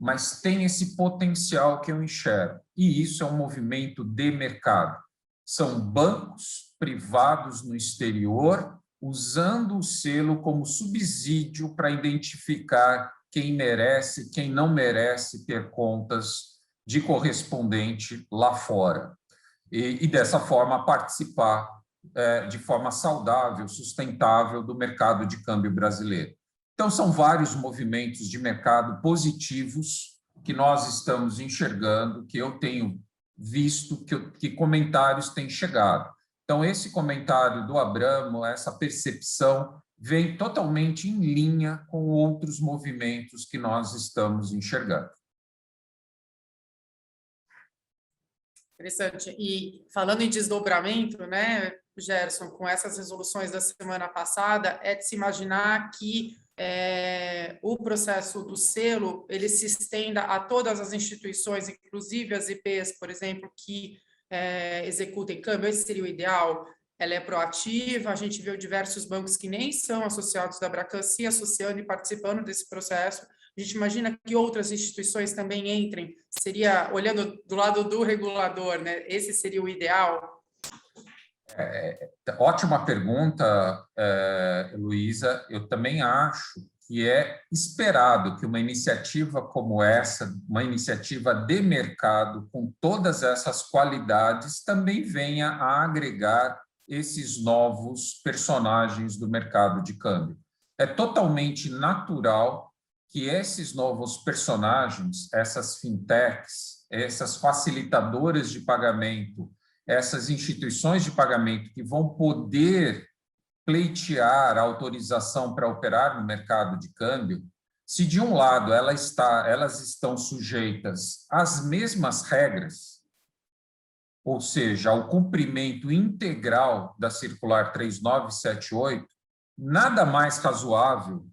mas tem esse potencial que eu enxergo. E isso é um movimento de mercado. São bancos privados no exterior usando o selo como subsídio para identificar quem merece, quem não merece ter contas de correspondente lá fora. E dessa forma, participar de forma saudável, sustentável do mercado de câmbio brasileiro. Então, são vários movimentos de mercado positivos que nós estamos enxergando, que eu tenho visto, que comentários têm chegado. Então, esse comentário do Abramo, essa percepção, vem totalmente em linha com outros movimentos que nós estamos enxergando. Interessante. E falando em desdobramento, né, Gerson, com essas resoluções da semana passada, é de se imaginar que o processo do selo ele se estenda a todas as instituições, inclusive as IPs, por exemplo, que executem câmbio. Esse seria o ideal. Ela é proativa, a gente viu diversos bancos que nem são associados da Abracan se associando e participando desse processo. A gente imagina que outras instituições também entrem, seria, olhando do lado do regulador, né? Esse seria o ideal? Ótima pergunta, Luísa. Eu também acho que é esperado que uma iniciativa como essa, uma iniciativa de mercado com todas essas qualidades, também venha a agregar esses novos personagens do mercado de câmbio. É totalmente natural que esses novos personagens, essas fintechs, essas facilitadoras de pagamento, essas instituições de pagamento que vão poder pleitear a autorização para operar no mercado de câmbio, se de um lado elas estão sujeitas às mesmas regras, ou seja, ao cumprimento integral da Circular 3978, nada mais razoável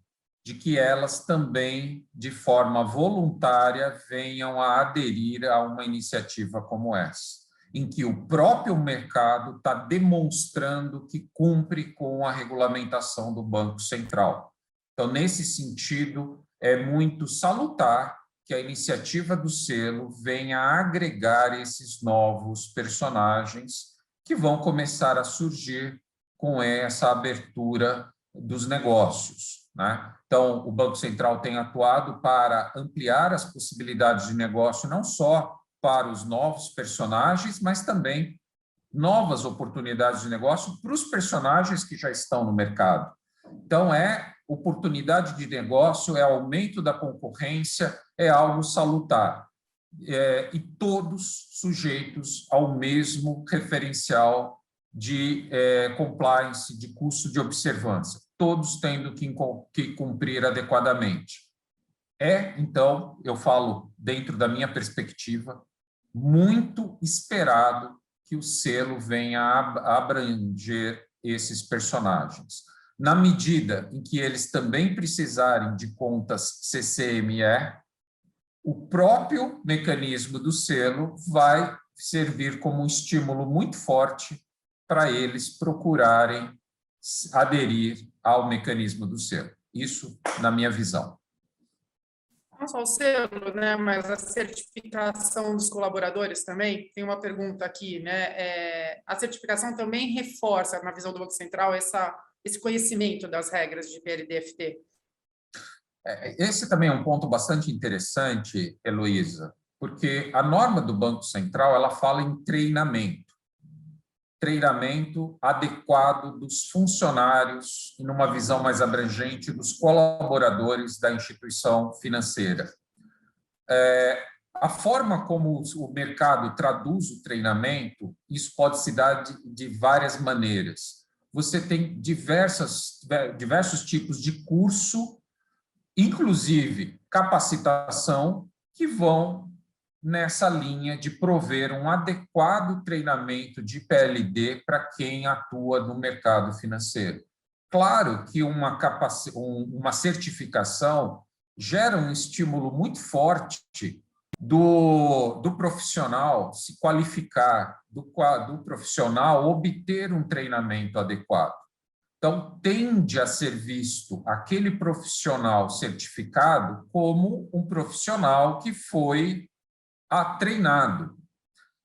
de que elas também, de forma voluntária, venham a aderir a uma iniciativa como essa, em que o próprio mercado está demonstrando que cumpre com a regulamentação do Banco Central. Então, nesse sentido, é muito salutar que a iniciativa do selo venha a agregar esses novos personagens que vão começar a surgir com essa abertura dos negócios, né? Então, o Banco Central tem atuado para ampliar as possibilidades de negócio, não só para os novos personagens, mas também novas oportunidades de negócio para os personagens que já estão no mercado. Então, oportunidade de negócio, é aumento da concorrência, é algo salutar. E todos sujeitos ao mesmo referencial de compliance, de custo de observância, todos tendo que cumprir adequadamente. Então, eu falo dentro da minha perspectiva, muito esperado que o selo venha a abranger esses personagens. Na medida em que eles também precisarem de contas CCME, o próprio mecanismo do selo vai servir como um estímulo muito forte para eles procurarem aderir ao mecanismo do selo. Isso, na minha visão. Não só o selo, né, mas a certificação dos colaboradores também. Tem uma pergunta aqui, né? A certificação também reforça, na visão do Banco Central, esse conhecimento das regras de PLD-FT? Esse também é um ponto bastante interessante, Heloísa, porque a norma do Banco Central ela fala em treinamento adequado dos funcionários e, numa visão mais abrangente, dos colaboradores da instituição financeira. A forma como o mercado traduz o treinamento, isso pode se dar de várias maneiras. Você tem diversos tipos de curso, inclusive capacitação, que vão nessa linha de prover um adequado treinamento de PLD para quem atua no mercado financeiro. Claro que uma certificação gera um estímulo muito forte do profissional se qualificar, do profissional obter um treinamento adequado. Então, tende a ser visto aquele profissional certificado como um profissional que foi treinado.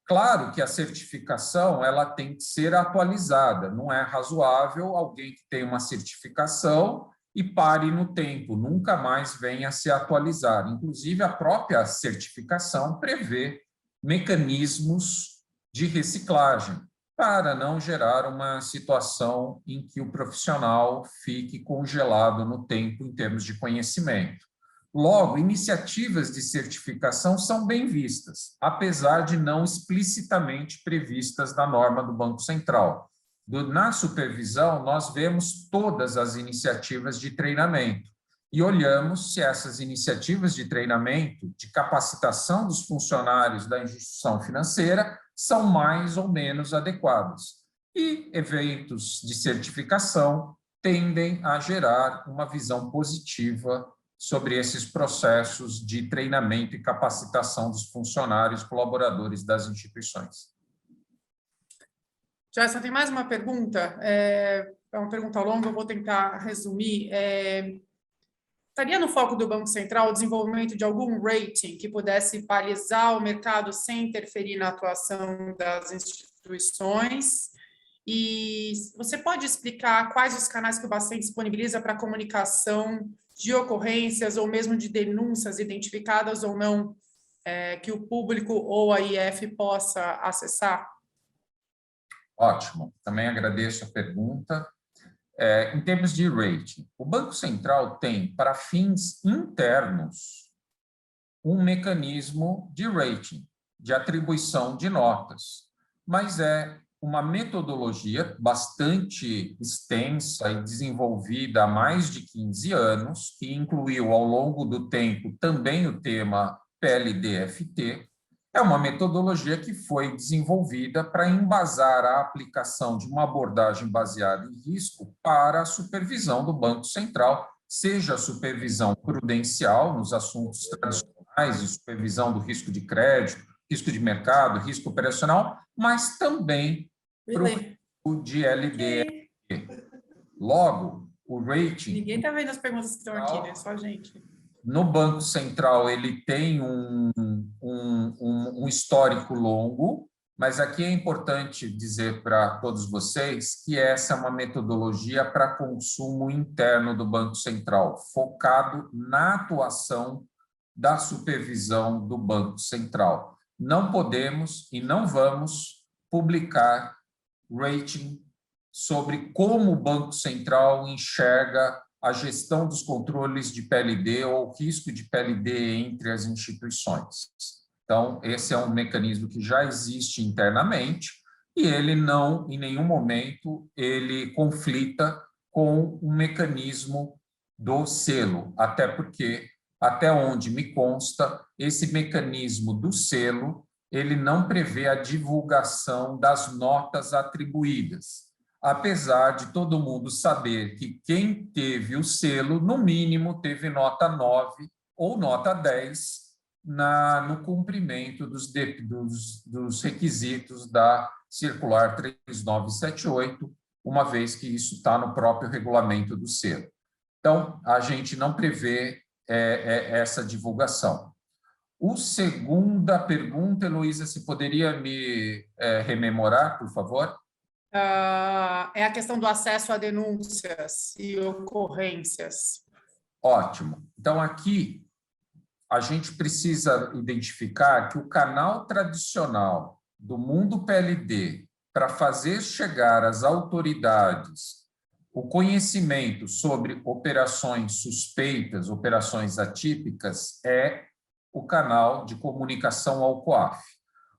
Claro que a certificação ela tem que ser atualizada. Não é razoável alguém que tem uma certificação e pare no tempo, nunca mais venha a se atualizar. Inclusive, a própria certificação prevê mecanismos de reciclagem, para não gerar uma situação em que o profissional fique congelado no tempo em termos de conhecimento. Logo, iniciativas de certificação são bem vistas, apesar de não explicitamente previstas na norma do Banco Central. Na supervisão, nós vemos todas as iniciativas de treinamento e olhamos se essas iniciativas de treinamento, de capacitação dos funcionários da instituição financeira, são mais ou menos adequadas. E eventos de certificação tendem a gerar uma visão positiva sobre esses processos de treinamento e capacitação dos funcionários colaboradores das instituições. Gerson, tem mais uma pergunta, é uma pergunta longa, eu vou tentar resumir. Estaria no foco do Banco Central o desenvolvimento de algum rating que pudesse balizar o mercado sem interferir na atuação das instituições? E você pode explicar quais os canais que o Bacen disponibiliza para comunicação de ocorrências ou mesmo de denúncias identificadas ou não, que o público ou a IF possa acessar? Ótimo, também agradeço a pergunta. Em termos de rating, o Banco Central tem, para fins internos, um mecanismo de rating, de atribuição de notas, mas é uma metodologia bastante extensa e desenvolvida há mais de 15 anos, que incluiu ao longo do tempo também o tema PLD-FT. É uma metodologia que foi desenvolvida para embasar a aplicação de uma abordagem baseada em risco para a supervisão do Banco Central, seja a supervisão prudencial nos assuntos tradicionais, de supervisão do risco de crédito, risco de mercado, risco operacional, mas também para o risco de LD. Logo, o rating... Ninguém está vendo as perguntas que estão aqui, né? Só a gente. No Banco Central, ele tem um histórico longo, mas aqui é importante dizer para todos vocês que essa é uma metodologia para consumo interno do Banco Central, focado na atuação da supervisão do Banco Central. Não podemos e não vamos publicar rating sobre como o Banco Central enxerga a gestão dos controles de PLD ou o risco de PLD entre as instituições. Então, esse é um mecanismo que já existe internamente e ele não, em nenhum momento, ele conflita com o mecanismo do selo, até porque, até onde me consta, esse mecanismo do selo, ele não prevê a divulgação das notas atribuídas, apesar de todo mundo saber que quem teve o selo, no mínimo, teve nota 9 ou nota 10 no cumprimento dos requisitos da Circular 3978, uma vez que isso está no próprio regulamento do selo. Então, a gente não prevê essa divulgação. A segunda pergunta, Heloísa, se poderia me rememorar, por favor? É a questão do acesso a denúncias e ocorrências. Ótimo. Então, aqui, a gente precisa identificar que o canal tradicional do mundo PLD para fazer chegar às autoridades o conhecimento sobre operações suspeitas, operações atípicas, é o canal de comunicação ao COAF.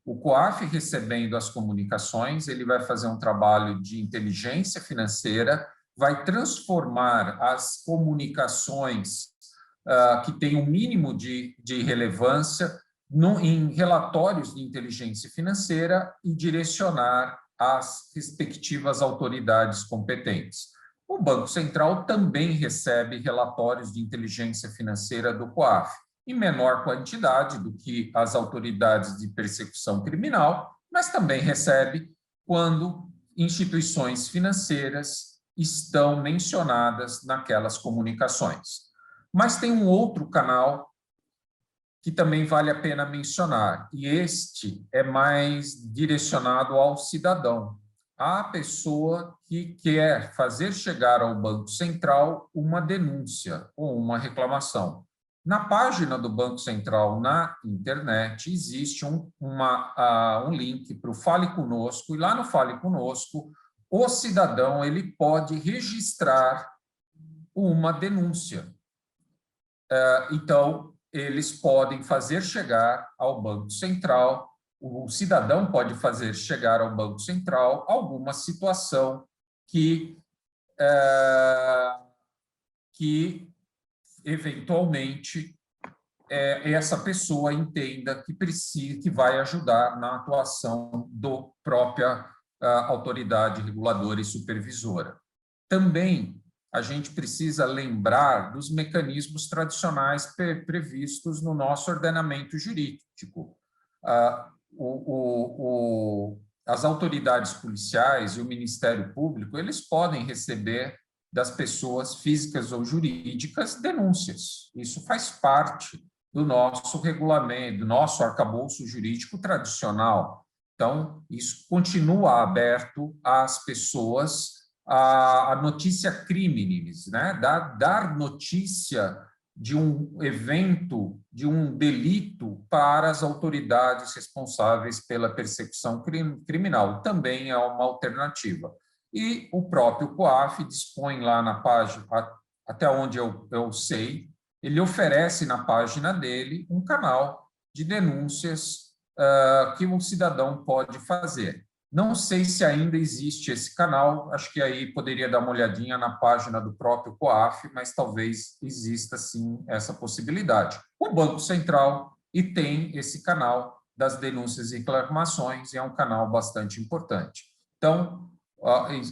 O COAF, recebendo as comunicações, ele vai fazer um trabalho de inteligência financeira, vai transformar as comunicações que têm um mínimo de relevância em relatórios de inteligência financeira e direcionar às respectivas autoridades competentes. O Banco Central também recebe relatórios de inteligência financeira do COAF, em menor quantidade do que as autoridades de persecução criminal, mas também recebe quando instituições financeiras estão mencionadas naquelas comunicações. Mas tem um outro canal que também vale a pena mencionar, e este é mais direcionado ao cidadão. à pessoa que quer fazer chegar ao Banco Central uma denúncia ou uma reclamação. Na página do Banco Central, na internet, existe um link para o Fale Conosco, e lá no Fale Conosco, o cidadão ele pode registrar uma denúncia. Então, eles podem fazer chegar ao Banco Central, o cidadão pode fazer chegar ao Banco Central alguma situação que eventualmente, essa pessoa entenda que precisa, que vai ajudar na atuação da própria autoridade reguladora e supervisora. Também a gente precisa lembrar dos mecanismos tradicionais previstos no nosso ordenamento jurídico. As autoridades policiais e o Ministério Público, eles podem receber das pessoas físicas ou jurídicas denúncias. Isso faz parte do nosso regulamento, do nosso arcabouço jurídico tradicional. Então, isso continua aberto às pessoas, a notícia criminis, né? Dar notícia de um evento, de um delito para as autoridades responsáveis pela persecução criminal. Também é uma alternativa. E o próprio COAF dispõe lá na página, até onde eu sei, ele oferece na página dele um canal de denúncias que um cidadão pode fazer. Não sei se ainda existe esse canal, acho que aí poderia dar uma olhadinha na página do próprio COAF, mas talvez exista, sim, essa possibilidade. O Banco Central tem esse canal das denúncias e reclamações, e é um canal bastante importante. Então,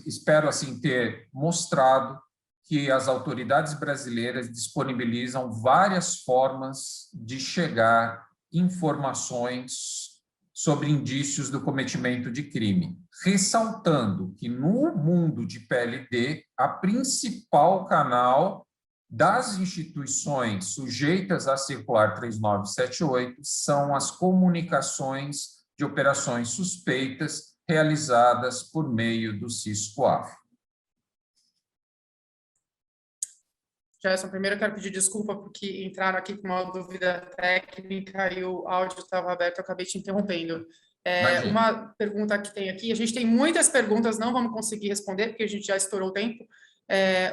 espero, assim, ter mostrado que as autoridades brasileiras disponibilizam várias formas de chegar informações sobre indícios do cometimento de crime, ressaltando que no mundo de PLD, a principal canal das instituições sujeitas à Circular 3978 são as comunicações de operações suspeitas realizadas por meio do SIS-COAF. Gerson, primeiro eu quero pedir desculpa porque entraram aqui com uma dúvida técnica e o áudio estava aberto, eu acabei te interrompendo. Uma pergunta que tem aqui, a gente tem muitas perguntas, não vamos conseguir responder porque a gente já estourou o tempo.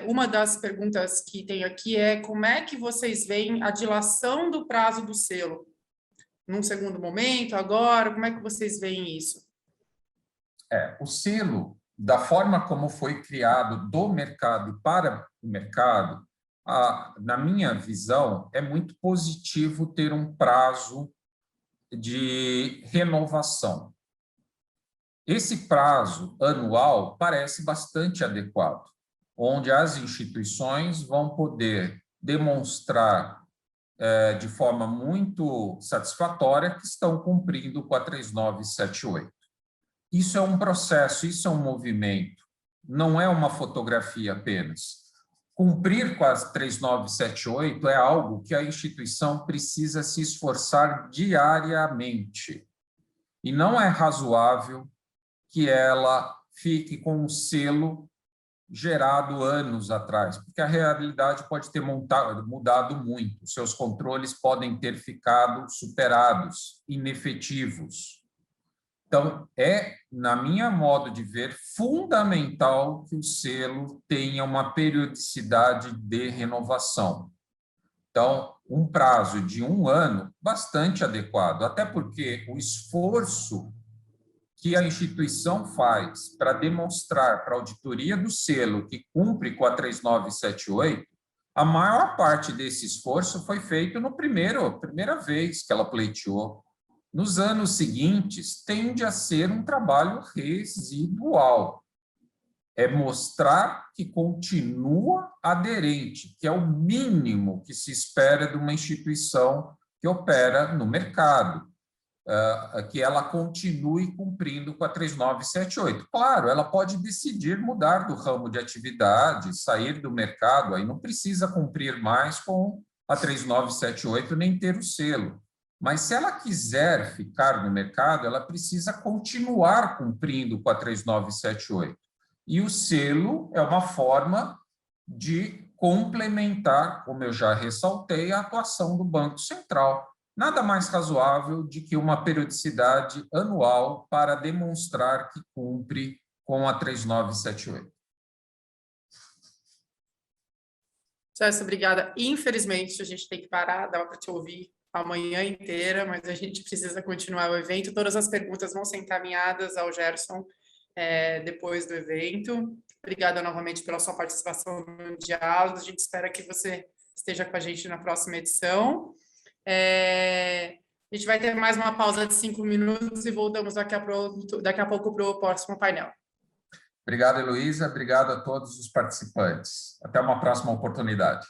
Uma das perguntas que tem aqui é como é que vocês veem a dilação do prazo do selo? Num segundo momento, agora, como é que vocês veem isso? O selo, da forma como foi criado do mercado para o mercado, na minha visão, é muito positivo ter um prazo de renovação. Esse prazo anual parece bastante adequado, onde as instituições vão poder demonstrar de forma muito satisfatória que estão cumprindo com a 3978. Isso é um processo, isso é um movimento, não é uma fotografia apenas. Cumprir com a 3978 é algo que a instituição precisa se esforçar diariamente. E não é razoável que ela fique com um selo gerado anos atrás, porque a realidade pode ter mudado muito, seus controles podem ter ficado superados, inefetivos. Então, na minha modo de ver, fundamental que o selo tenha uma periodicidade de renovação. Então, um prazo de 1 ano, bastante adequado, até porque o esforço que a instituição faz para demonstrar para a auditoria do selo que cumpre com a 3978, a maior parte desse esforço foi feito na primeira vez que ela pleiteou. Nos anos seguintes, tende a ser um trabalho residual. É mostrar que continua aderente, que é o mínimo que se espera de uma instituição que opera no mercado, que ela continue cumprindo com a 3978. Claro, ela pode decidir mudar do ramo de atividade, sair do mercado, aí não precisa cumprir mais com a 3978 nem ter o selo. Mas, se ela quiser ficar no mercado, ela precisa continuar cumprindo com a 3978. E o selo é uma forma de complementar, como eu já ressaltei, a atuação do Banco Central. Nada mais razoável de que uma periodicidade anual para demonstrar que cumpre com a 3978. Jéssica, obrigada. Infelizmente, a gente tem que parar, dava para te ouvir a manhã inteira, mas a gente precisa continuar o evento. Todas as perguntas vão ser encaminhadas ao Gerson depois do evento. Obrigada novamente pela sua participação no diálogo. A gente espera que você esteja com a gente na próxima edição. A gente vai ter mais uma pausa de 5 minutos e voltamos daqui a pouco para o próximo painel. Obrigado, Heloísa. Obrigado a todos os participantes. Até uma próxima oportunidade.